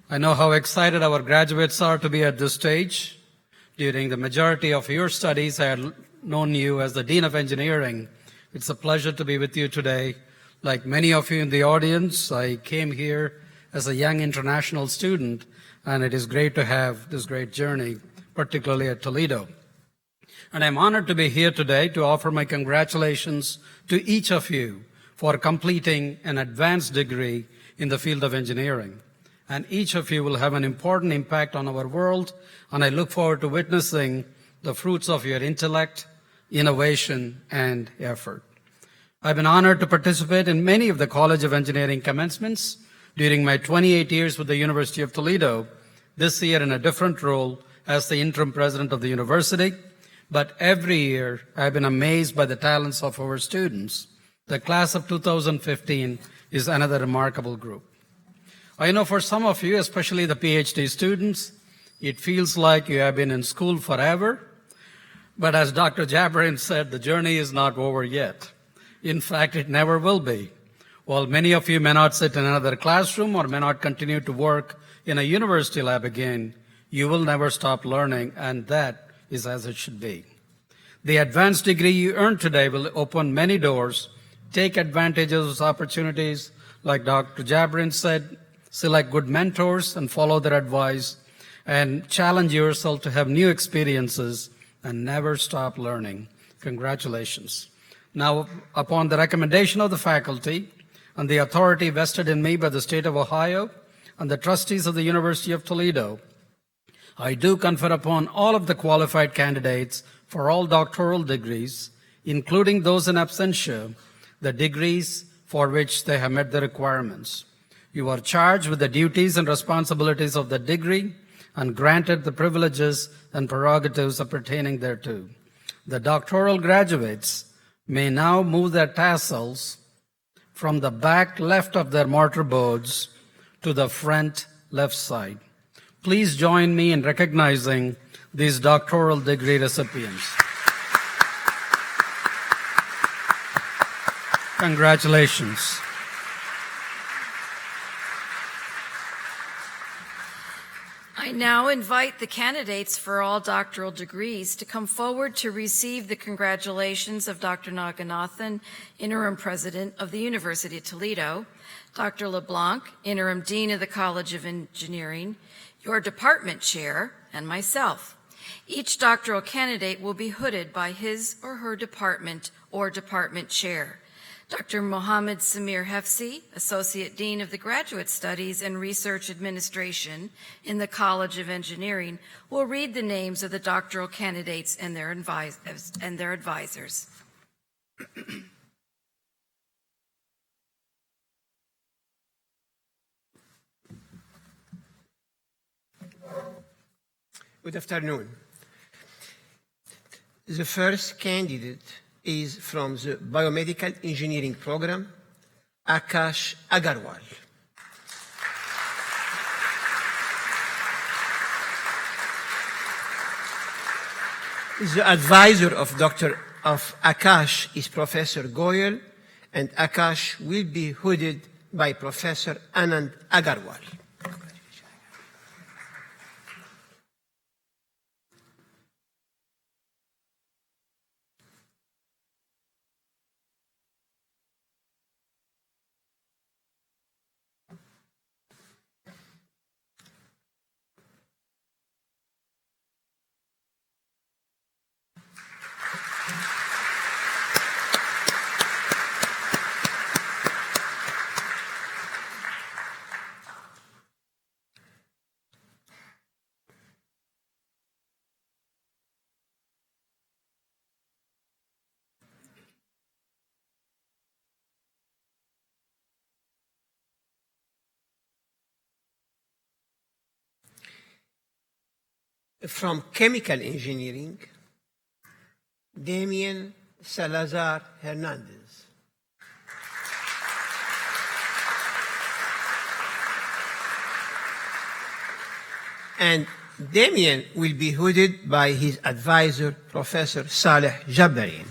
I know how excited our graduates are to be at this stage. During the majority of your studies, I had known you as the Dean of Engineering. It's a pleasure to be with you today. Like many of you in the audience, I came here as a young international student, and it is great to have this great journey, particularly at Toledo. And I'm honored to be here today to offer my congratulations to each of you for completing an advanced degree in the field of engineering. And each of you will have an important impact on our world, and I look forward to witnessing the fruits of your intellect, innovation, and effort. I've been honored to participate in many of the College of Engineering commencements during my 28 years with the University of Toledo, this year in a different role as the interim president of the university. But every year, I've been amazed by the talents of our students. The class of 2015 is another remarkable group. I know for some of you, especially the PhD students, it feels like you have been in school forever. But as Dr. Jabrin said, the journey is not over yet. In fact, it never will be. While many of you may not sit in another classroom or may not continue to work in a university lab again, you will never stop learning, and that is as it should be. The advanced degree you earn today will open many doors. Take advantage of those opportunities. Like Dr. Jabrin said, select good mentors and follow their advice, and challenge yourself to have new experiences and never stop learning. Congratulations. Now, upon the recommendation of the faculty and the authority vested in me by the state of Ohio and the trustees of the University of Toledo, I do confer upon all of the qualified candidates for all doctoral degrees, including those in absentia, the degrees for which they have met the requirements. You are charged with the duties and responsibilities of the degree and granted the privileges and prerogatives appertaining thereto. The doctoral graduates may now move their tassels from the back left of their mortarboards to the front left side. Please join me in recognizing these doctoral degree recipients. Congratulations. I now invite the candidates for all doctoral degrees to come forward to receive the congratulations of Dr. Naganathan, Interim President of the University of Toledo, Dr. LeBlanc, Interim Dean of the College of Engineering, your department chair, and myself. Each doctoral candidate will be hooded by his or her department or department chair. Dr. Mohammed Samir Hefsi, Associate Dean of the Graduate Studies and Research Administration in the College of Engineering, will read the names of the doctoral candidates and their advisors. Good afternoon. The first candidate is from the Biomedical Engineering Program, Akash Agarwal. The advisor of Akash is Professor Goyal, and Akash will be hooded by Professor Anand Agarwal. From Chemical Engineering, Damien Salazar Hernandez. And Damien will be hooded by his advisor, Professor Saleh Jabbarin.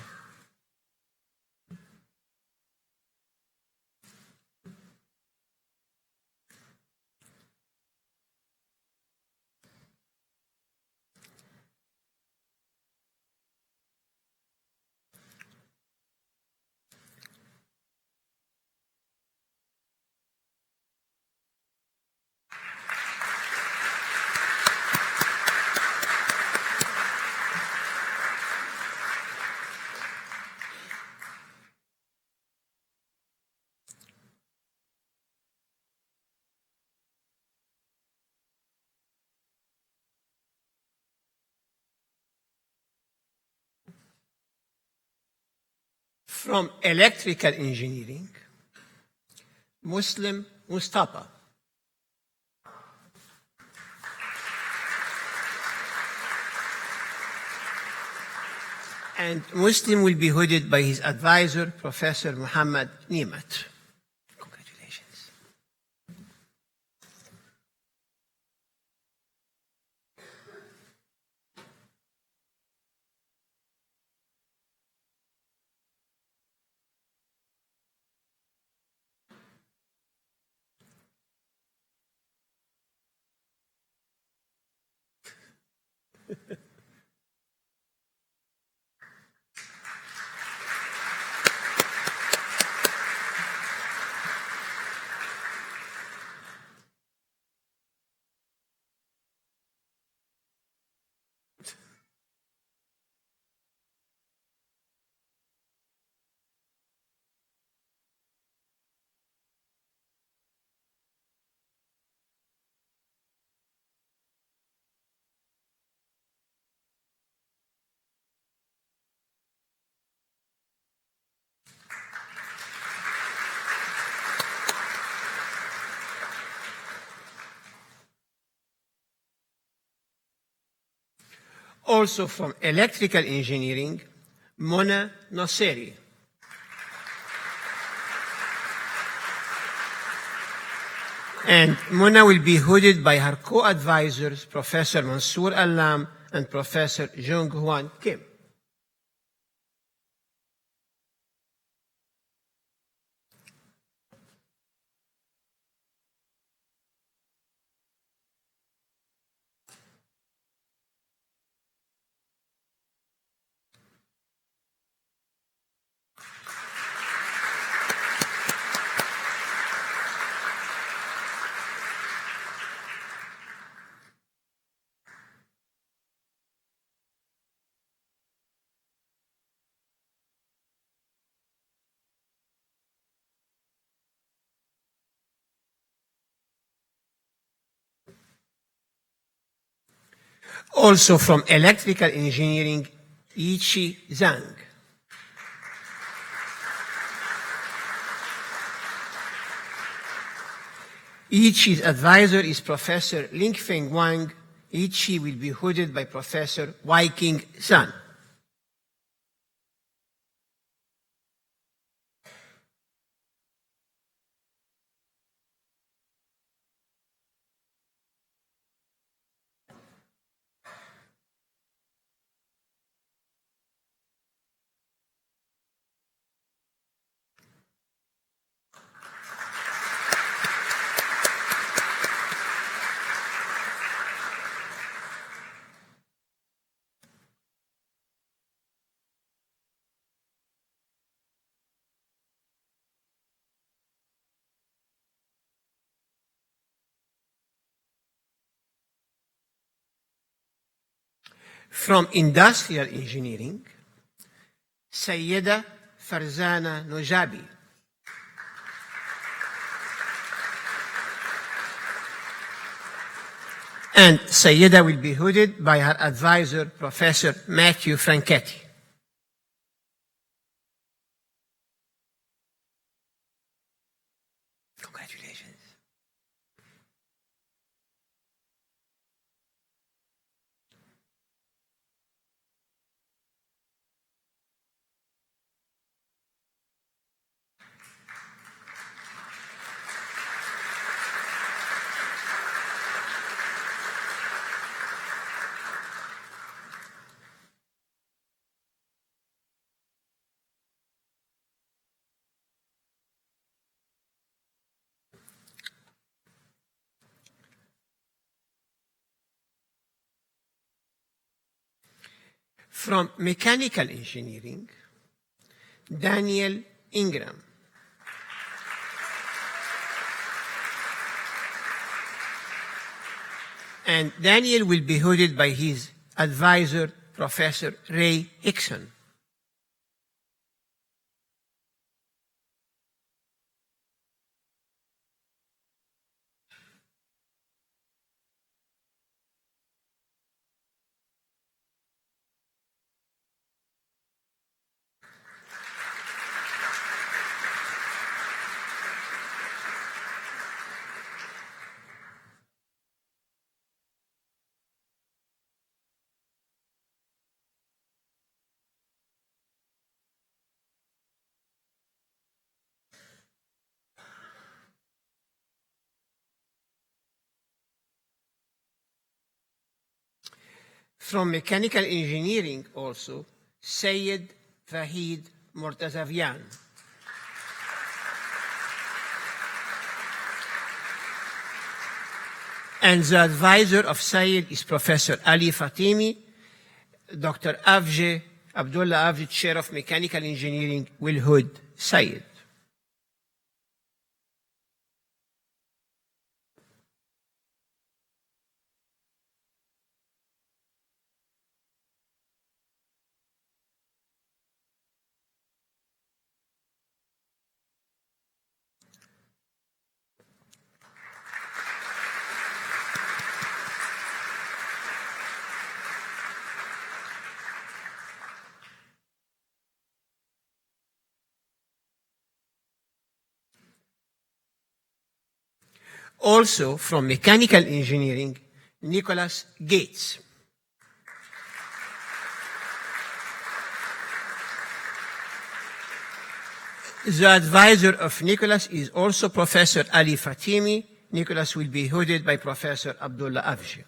From Electrical Engineering, Muslim Mustafa. And Muslim will be hooded by his advisor, Professor Muhammad Nimat. Congratulations. Also from electrical engineering, Mona Nasseri. And Mona will be hooded by her co-advisors, Professor Mansour Alam and Professor Jung Hwan Kim. Also from electrical engineering, Yiqi Zhang. Yiqi's advisor is Professor Lingfeng Wang. Yiqi will be hooded by Professor Waiking Sun. From industrial engineering, Sayyida Farzana Nojabi. And Sayyida will be hooded by her advisor, Professor Matthew Franchetti. Congratulations. From mechanical engineering, Daniel Ingram. And Daniel will be hooded by his advisor, Professor Ray Hickson. From mechanical engineering also, Sayed Fahid Mortazavian. And the advisor of Sayed is Professor Ali Fatimi. Dr. Abdullah Avje, Chair of Mechanical Engineering, will hood Sayed. Also from mechanical engineering, Nicholas Gates. The advisor of Nicholas is also Professor Ali Fatimi. Nicholas will be hooded by Professor Abdullah Avji.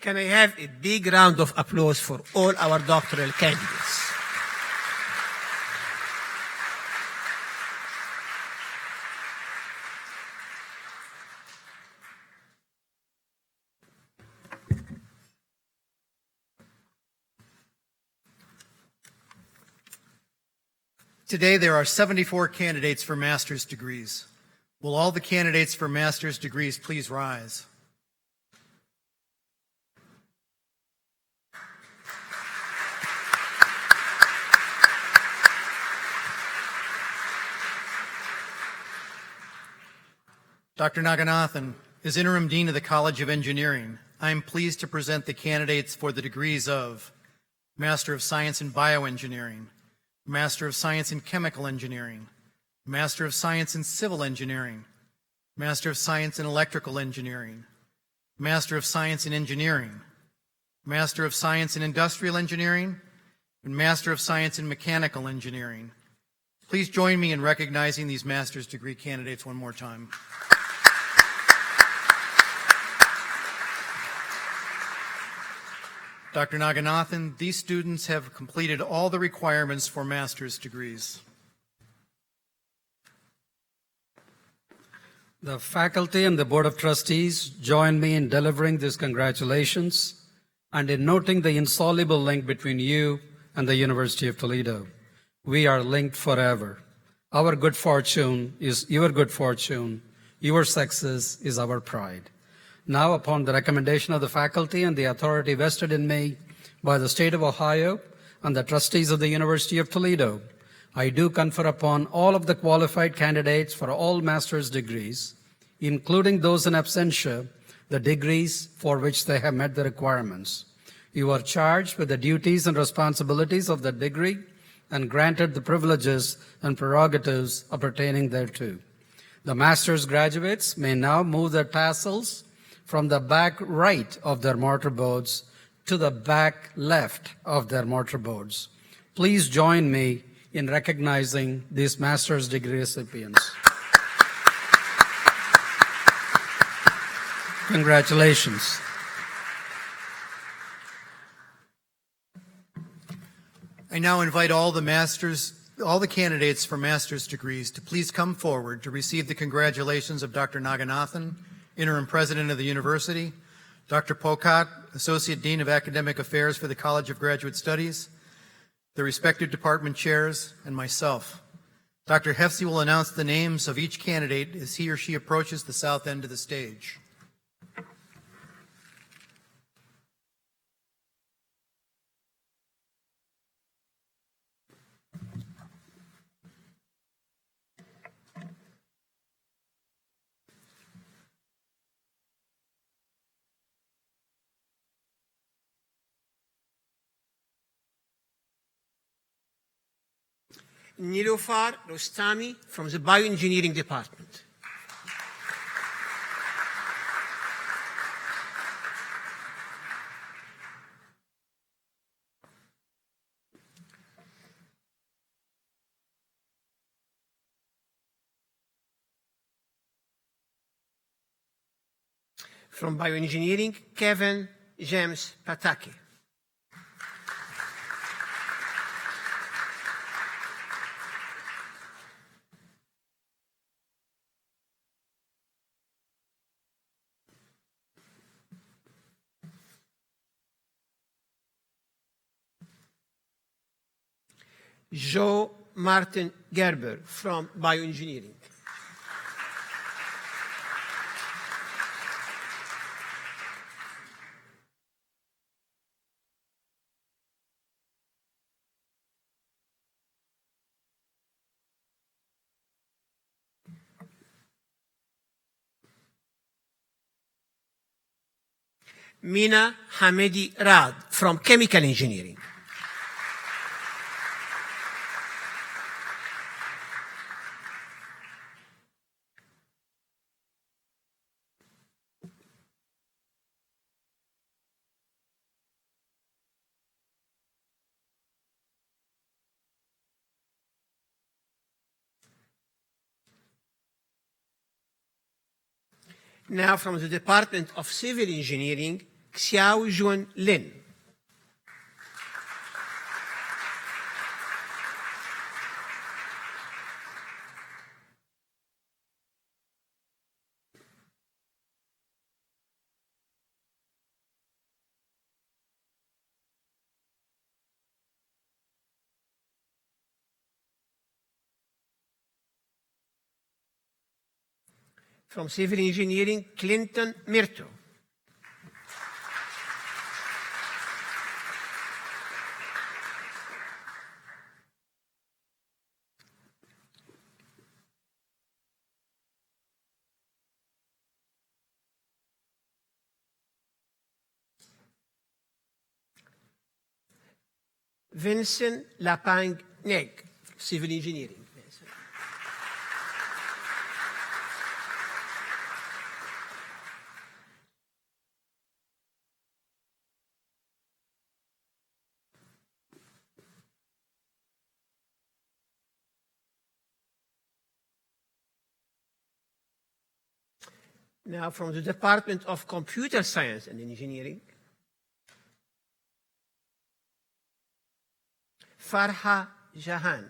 Can I have a big round of applause for all our doctoral candidates? Today, there are 74 candidates for master's degrees. Will all the candidates for master's degrees please rise? Dr. Naganathan is Interim Dean of the College of Engineering. I am pleased to present the candidates for the degrees of Master of Science in Bioengineering, Master of Science in Chemical Engineering, Master of Science in Civil Engineering, Master of Science in Electrical Engineering, Master of Science in Engineering, Master of Science in Industrial Engineering, and Master of Science in Mechanical Engineering. Please join me in recognizing these master's degree candidates one more time. Dr. Naganathan, these students have completed all the requirements for master's degrees. The faculty and the Board of Trustees join me in delivering these congratulations and in noting the insoluble link between you and the University of Toledo. We are linked forever. Our good fortune is your good fortune. Your success is our pride. Now, upon the recommendation of the faculty and the authority vested in me by the state of Ohio and the trustees of the University of Toledo, I do confer upon all of the qualified candidates for all master's degrees, including those in absentia, the degrees for which they have met the requirements. You are charged with the duties and responsibilities of the degree and granted the privileges and prerogatives appertaining thereto. The master's graduates may now move their tassels from the back right of their mortarboards to the back left of their mortarboards. Please join me in recognizing these master's degree recipients. Congratulations. I now invite all the candidates for master's degrees to please come forward to receive the congratulations of Dr. Naganathan, Interim President of the University, Dr. Pokat, Associate Dean of Academic Affairs for the College of Graduate Studies, the respective department chairs, and myself. Dr. Hefsey will announce the names of each candidate as he or she approaches the south end of the stage. Nilofar Rostami from the Bioengineering Department. From Bioengineering, Kevin James Pataki. Joe Martin Gerber from Bioengineering. Mina Hamidi Rad from Chemical Engineering. Now from the Department of Civil Engineering, Xiao Jun Lin. From Civil Engineering, Clinton Mirto. Vincent Lapang Neg, Civil Engineering. Now from the Department of Computer Science and Engineering, Farha Jahan.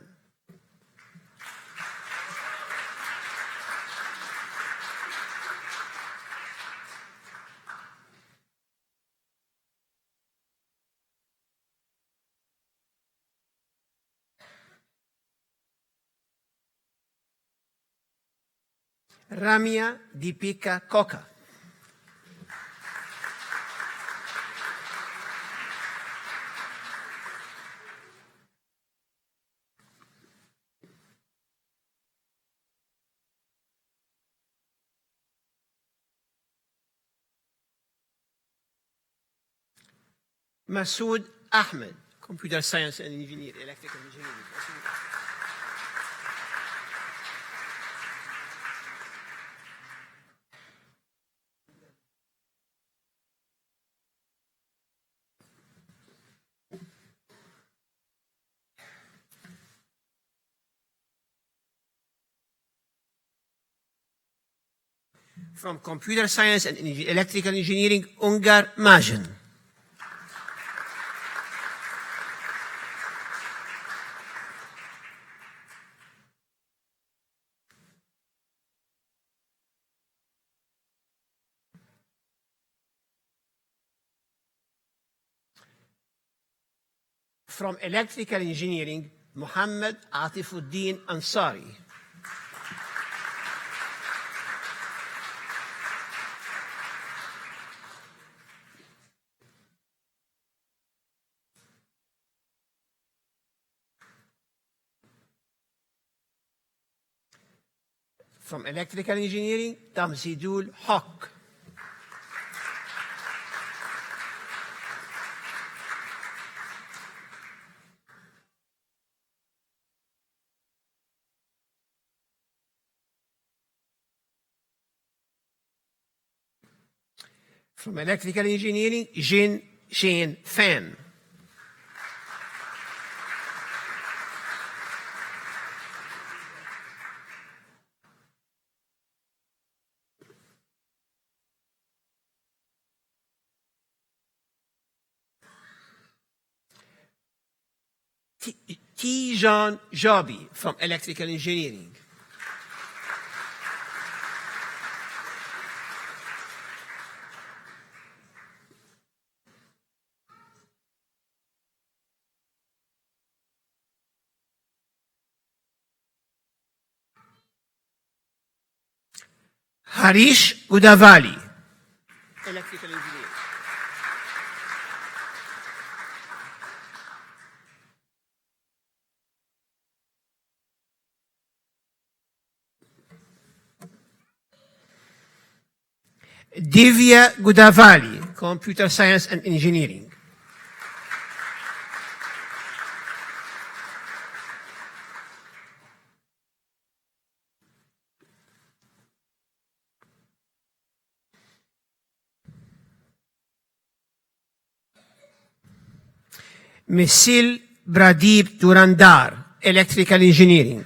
Ramya Deepika Koka. Masood Ahmed, Computer Science and Engineering, Electrical Engineering. From Computer Science and Electrical Engineering, Ungar Majan. From Electrical Engineering, Muhammad Atifuddin Ansari. From Electrical Engineering, Tamzidul Haq. From Electrical Engineering, Jin Shane Fan. Tijan Jabi from Electrical Engineering. Harish Udavali, Electrical Engineering. Divya Gudavali, Computer Science and Engineering. Misil Pradeep Durandar, Electrical Engineering.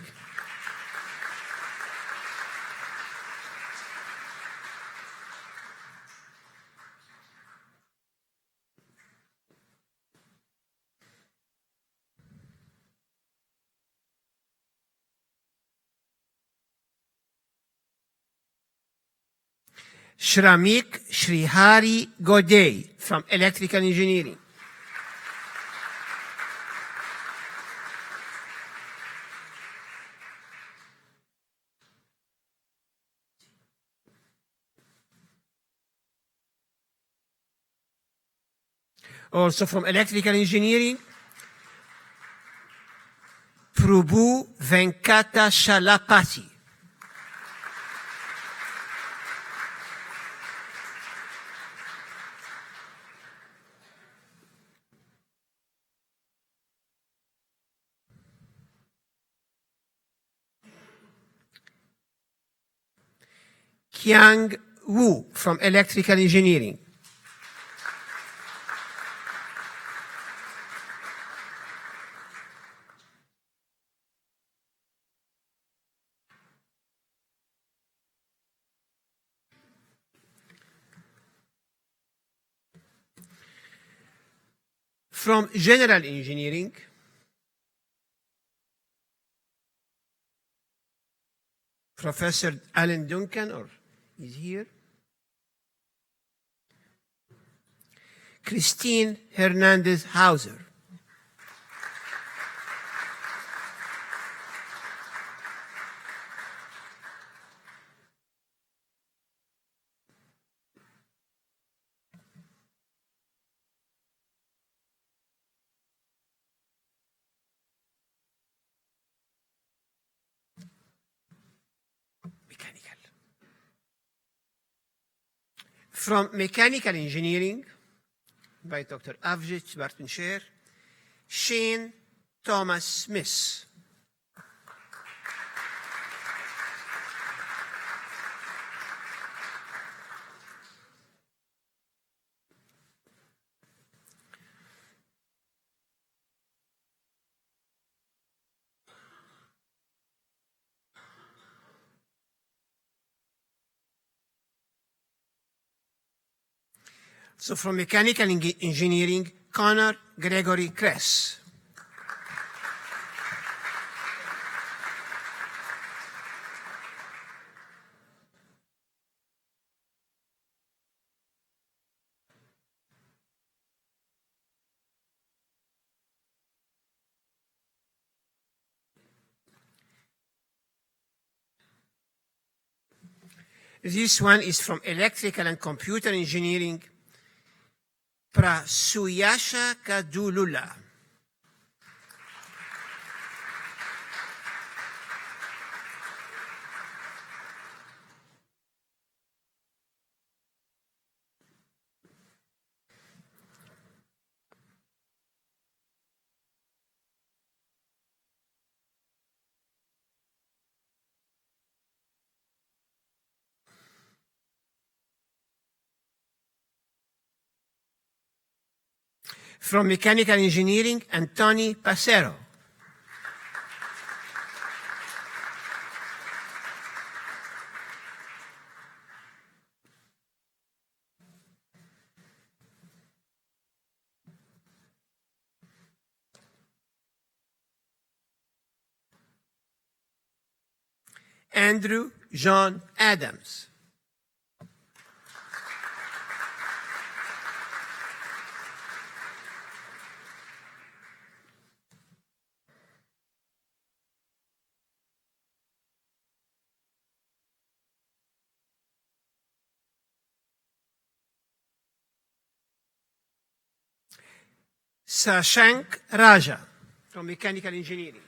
Shramik Shrihari Godey from Electrical Engineering. Also from Electrical Engineering, Prabhu Venkata Shalapati. Kyang Wu from Electrical Engineering. From General Engineering, Professor Alan Duncan, or is here. Christine Hernandez Hauser. From Mechanical Engineering, by Dr. Avjit Bartoncher, Shane Thomas Smith. So from Mechanical Engineering, Connor Gregory Kress. This one is from Electrical and Computer Engineering, Prasuyasha Kadulula. From Mechanical Engineering, Anthony Passero. Andrew John Adams. Sashank Raja from Mechanical Engineering.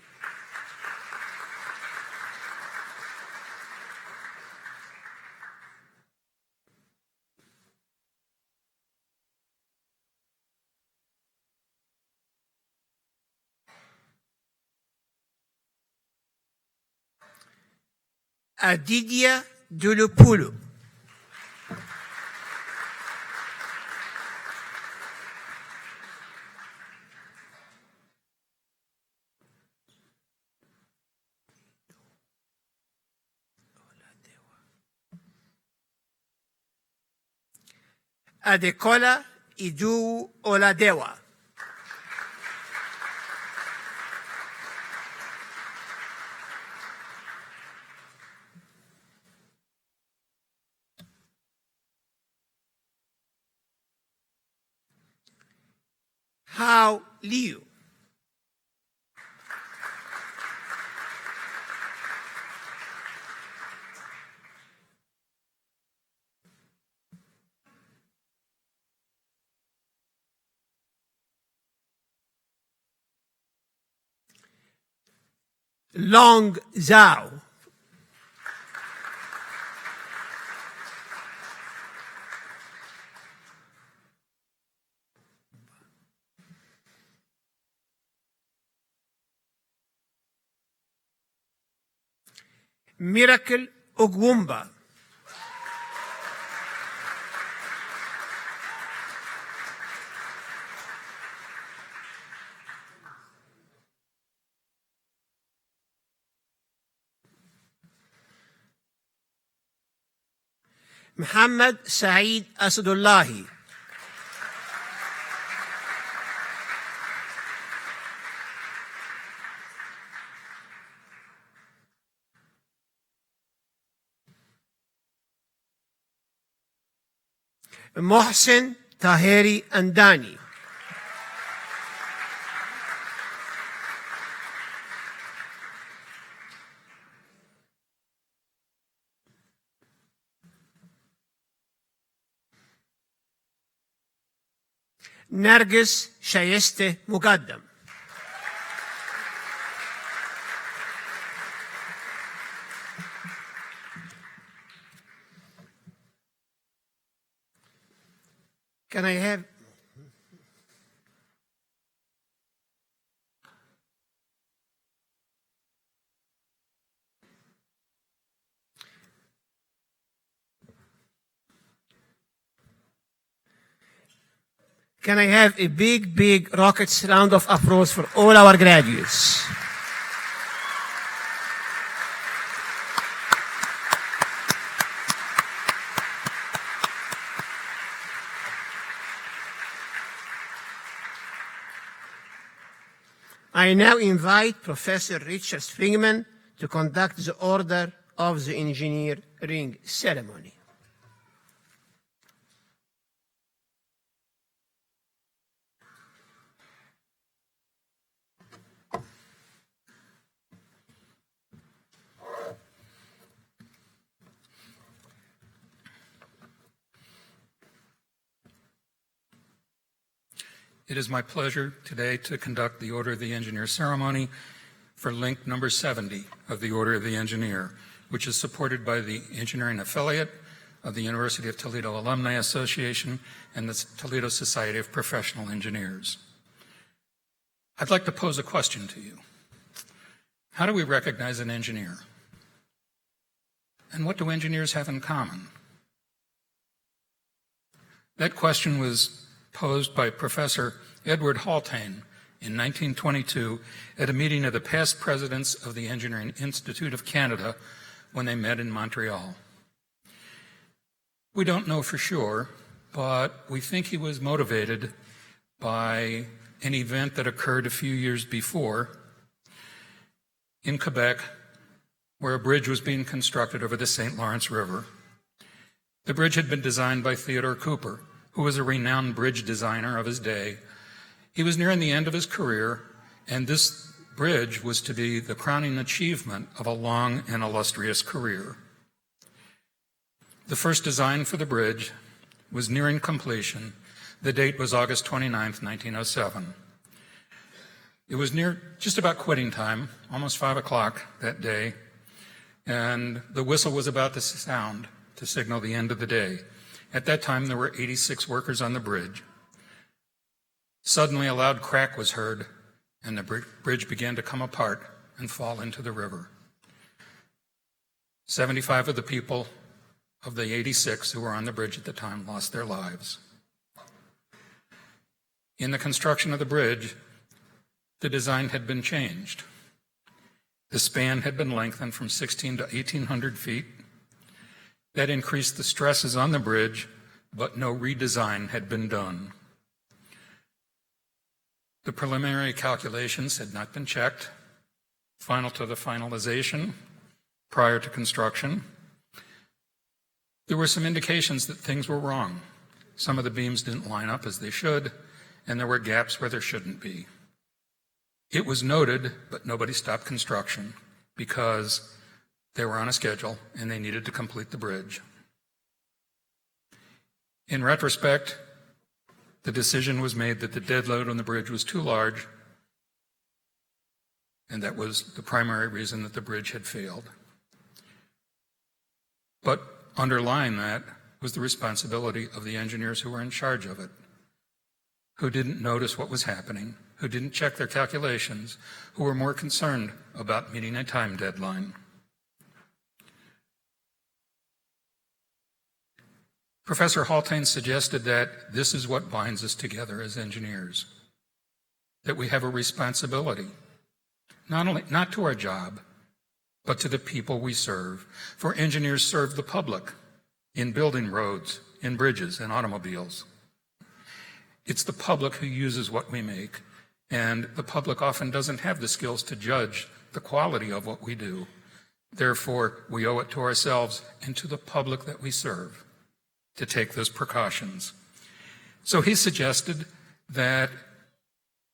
Adidia Dulupulu. Adekola Idu Oladewa. Hao Liu. Long Zhao. Miracle Ogwumba. Muhammad Saeed Asadullahi. Mohsen Taheri Andani. Nargis Shayeste Muqaddam. Can I have a big rockets round of applause for all our graduates? I now invite Professor Richard Springman to conduct the Order of the Engineering ceremony. It is my pleasure today to conduct the Order of the Engineer ceremony for link number 70 of the Order of the Engineer, which is supported by the Engineering Affiliate of the University of Toledo Alumni Association and the Toledo Society of Professional Engineers. I'd like to pose a question to you. How do we recognize an engineer? And what do engineers have in common? That question was posed by Professor Edward Haltane in 1922 at a meeting of the past presidents of the Engineering Institute of Canada when they met in Montreal. We don't know for sure, but we think he was motivated by an event that occurred a few years before in Quebec, where a bridge was being constructed over the St. Lawrence River. The bridge had been designed by Theodore Cooper, who was a renowned bridge designer of his day. He was nearing the end of his career, and this bridge was to be the crowning achievement of a long and illustrious career. The first design for the bridge was nearing completion. The date was August 29th, 1907. It was near just about quitting time, almost 5 o'clock that day, and the whistle was about to sound to signal the end of the day. At that time, there were 86 workers on the bridge. Suddenly, a loud crack was heard, and the bridge began to come apart and fall into the river. 75 of the people of the 86 who were on the bridge at the time lost their lives. In the construction of the bridge, the design had been changed. The span had been lengthened from 16 to 1,800 feet. That increased the stresses on the bridge, but no redesign had been done. The preliminary calculations had not been checked, final to the finalization, prior to construction. There were some indications that things were wrong. Some of the beams didn't line up as they should, and there were gaps where there shouldn't be. It was noted, but nobody stopped construction because they were on a schedule and they needed to complete the bridge. In retrospect, the decision was made that the dead load on the bridge was too large, and that was the primary reason that the bridge had failed. But underlying that was the responsibility of the engineers who were in charge of it, who didn't notice what was happening, who didn't check their calculations, who were more concerned about meeting a time deadline. Professor Haltain suggested that this is what binds us together as engineers, that we have a responsibility, not to our job, but to the people we serve. For engineers serve the public in building roads, in bridges, and automobiles. It's the public who uses what we make, and the public often doesn't have the skills to judge the quality of what we do. Therefore, we owe it to ourselves and to the public that we serve to take those precautions. So he suggested that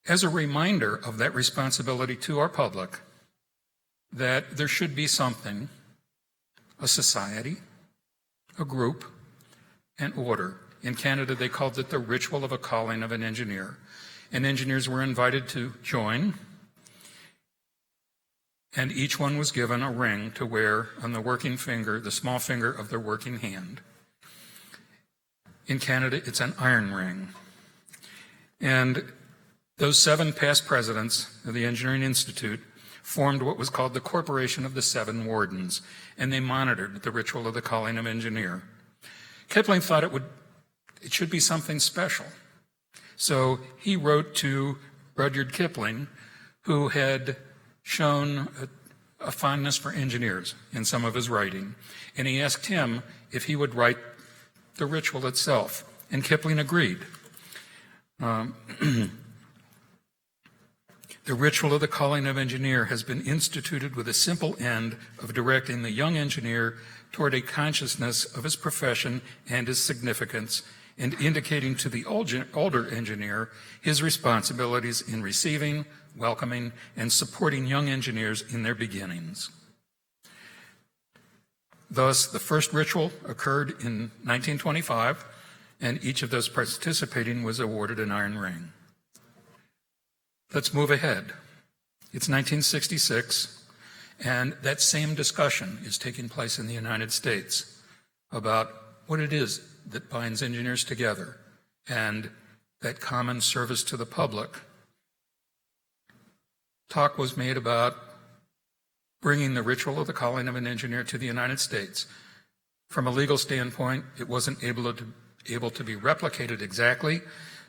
as a reminder of that responsibility to our public, that there should be something, a society, a group, an order. In Canada, they called it the ritual of a calling of an engineer. And engineers were invited to join, and each one was given a ring to wear on the working finger, the small finger of their working hand. In Canada, it's an iron ring. And those 7 past presidents of the Engineering Institute formed what was called the Corporation of the 7 Wardens, and they monitored the ritual of the calling of engineer. Kipling thought it should be something special. So he wrote to Rudyard Kipling, who had shown a fondness for engineers in some of his writing, and he asked him if he would write the ritual itself, and Kipling agreed. The ritual of the calling of engineer has been instituted with a simple end of directing the young engineer toward a consciousness of his profession and his significance, and indicating to the older engineer his responsibilities in receiving, welcoming, and supporting young engineers in their beginnings. Thus, the first ritual occurred in 1925, and each of those participating was awarded an iron ring. Let's move ahead. It's 1966, and that same discussion is taking place in the United States about what it is that binds engineers together and that common service to the public. Talk was made about bringing the ritual of the calling of an engineer to the United States. From a legal standpoint, it wasn't able to be replicated exactly,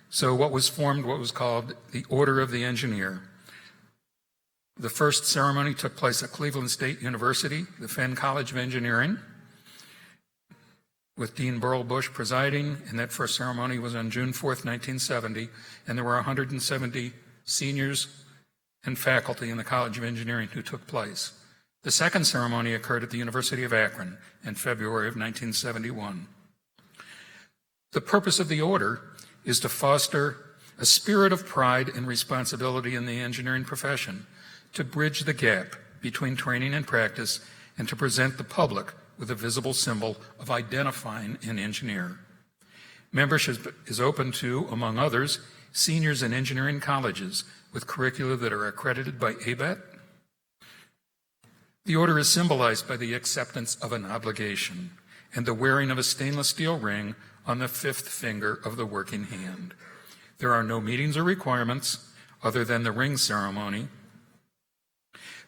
so what was formed what was called the Order of the Engineer. The first ceremony took place at Cleveland State University, the Fenn College of Engineering, with Dean Burl Bush presiding, and that first ceremony was on June 4th, 1970, and there were 170 seniors and faculty in the College of Engineering who took place. The second ceremony occurred at the University of Akron in February of 1971. The purpose of the order is to foster a spirit of pride and responsibility in the engineering profession, to bridge the gap between training and practice, and to present the public with a visible symbol of identifying an engineer. Membership is open to, among others, seniors in engineering colleges with curricula that are accredited by ABET. The order is symbolized by the acceptance of an obligation and the wearing of a stainless steel ring on the 5th finger of the working hand. There are no meetings or requirements other than the ring ceremony.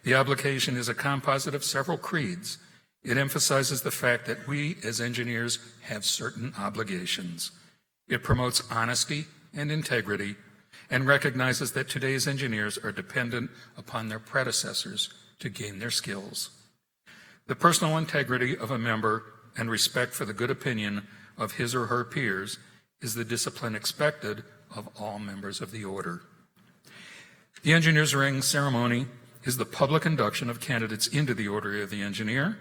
The obligation is a composite of several creeds. It emphasizes the fact that we as engineers have certain obligations. It promotes honesty and integrity and recognizes that today's engineers are dependent upon their predecessors to gain their skills. The personal integrity of a member and respect for the good opinion of his or her peers is the discipline expected of all members of the order. The Engineer's Ring ceremony is the public induction of candidates into the Order of the Engineer.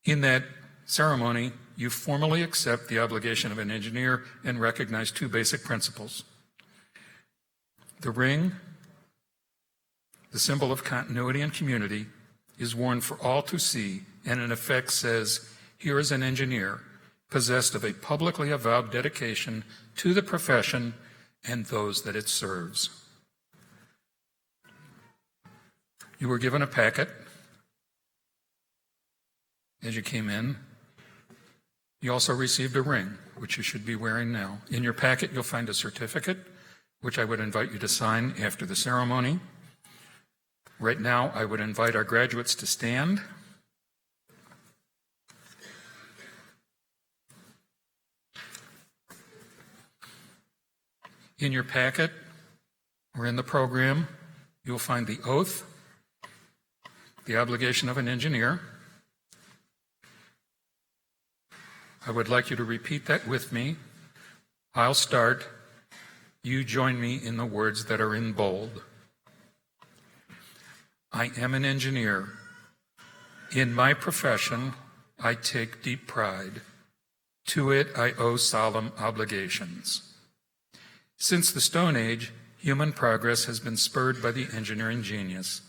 In that ceremony, you formally accept the obligation of an engineer and recognize two basic principles. The ring, the symbol of continuity and community, is worn for all to see and in effect says, here is an engineer possessed of a publicly avowed dedication to the profession and those that it serves. You were given a packet as you came in. You also received a ring, which you should be wearing now. In your packet, you'll find a certificate, which I would invite you to sign after the ceremony. Right now, I would invite our graduates to stand. In your packet, or in the program, you'll find the oath, the obligation of an engineer. I would like you to repeat that with me. I'll start. You join me in the words that are in bold. I am an engineer. In my profession, I take deep pride. To it, I owe solemn obligations. Since the Stone Age, human progress has been spurred by the engineering genius.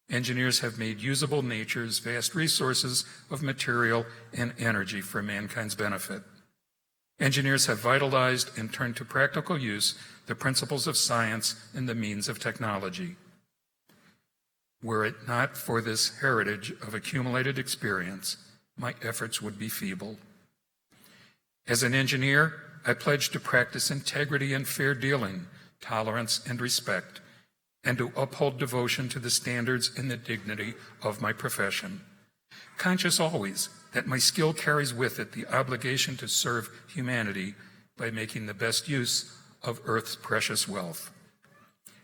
Engineers have made usable nature's vast resources of material and energy for mankind's benefit. Engineers have vitalized and turned to practical use the principles of science and the means of technology. Were it not for this heritage of accumulated experience, my efforts would be feeble. As an engineer, I pledge to practice integrity and fair dealing, tolerance and respect, and to uphold devotion to the standards and the dignity of my profession, conscious always that my skill carries with it the obligation to serve humanity by making the best use of Earth's precious wealth.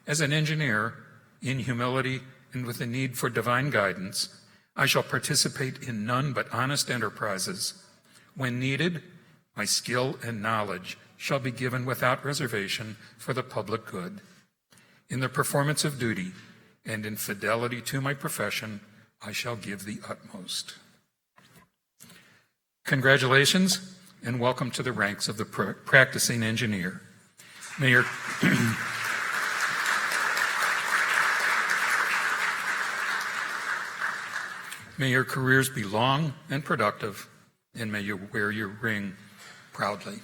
As an engineer, in humility and with a need for divine guidance, I shall participate in none but honest enterprises. When needed, my skill and knowledge shall be given without reservation for the public good. In the performance of duty and in fidelity to my profession, I shall give the utmost. Congratulations and welcome to the ranks of the practicing engineer. May your May your careers be long and productive, and may you wear your ring proudly.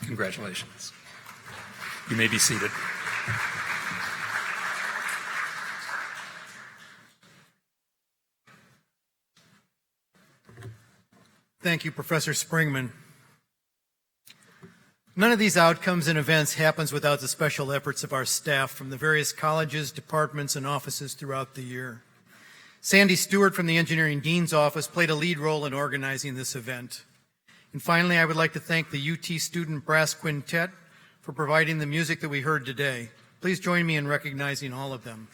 Congratulations. You may be seated. Thank you, Professor Springman. None of these outcomes and events happens without the special efforts of our staff from the various colleges, departments, and offices throughout the year. Sandy Stewart from the Engineering Dean's Office played a lead role in organizing this event. And finally, I would like to thank the UT Student Brass Quintet for providing the music that we heard today. Please join me in recognizing all of them.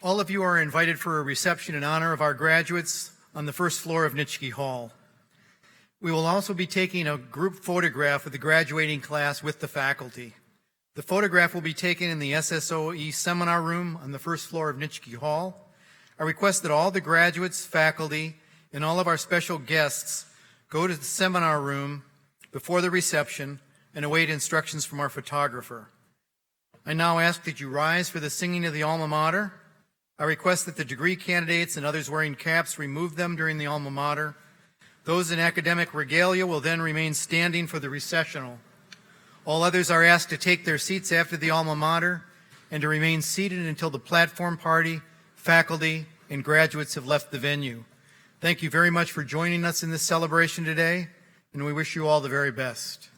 All of you are invited for a reception in honor of our graduates on the first floor of Nitschke Hall. We will also be taking a group photograph of the graduating class with the faculty. The photograph will be taken in the SSOE seminar room on the first floor of Nitschke Hall. I request that all the graduates, faculty, and all of our special guests go to the seminar room before the reception and await instructions from our photographer. I now ask that you rise for the singing of the alma mater. I request that the degree candidates and others wearing caps remove them during the alma mater. Those in academic regalia will then remain standing for the recessional. All others are asked to take their seats after the alma mater and to remain seated until the platform party, faculty, and graduates have left the venue. Thank you very much for joining us in this celebration today, and we wish you all the very best.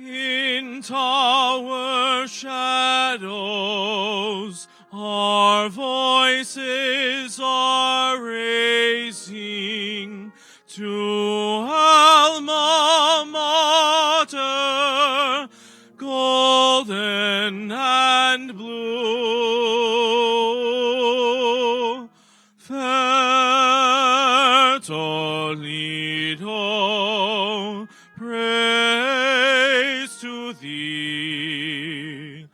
In tower shadows, our voices are raising to alma mater, golden and blue. Fair Toledo, praise to thee.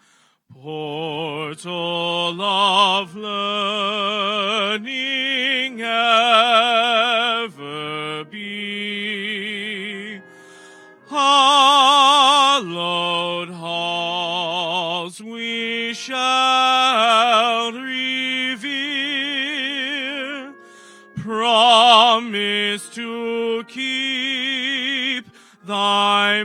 Portal of learning ever be. Hallowed halls we shall revere, promise to keep thy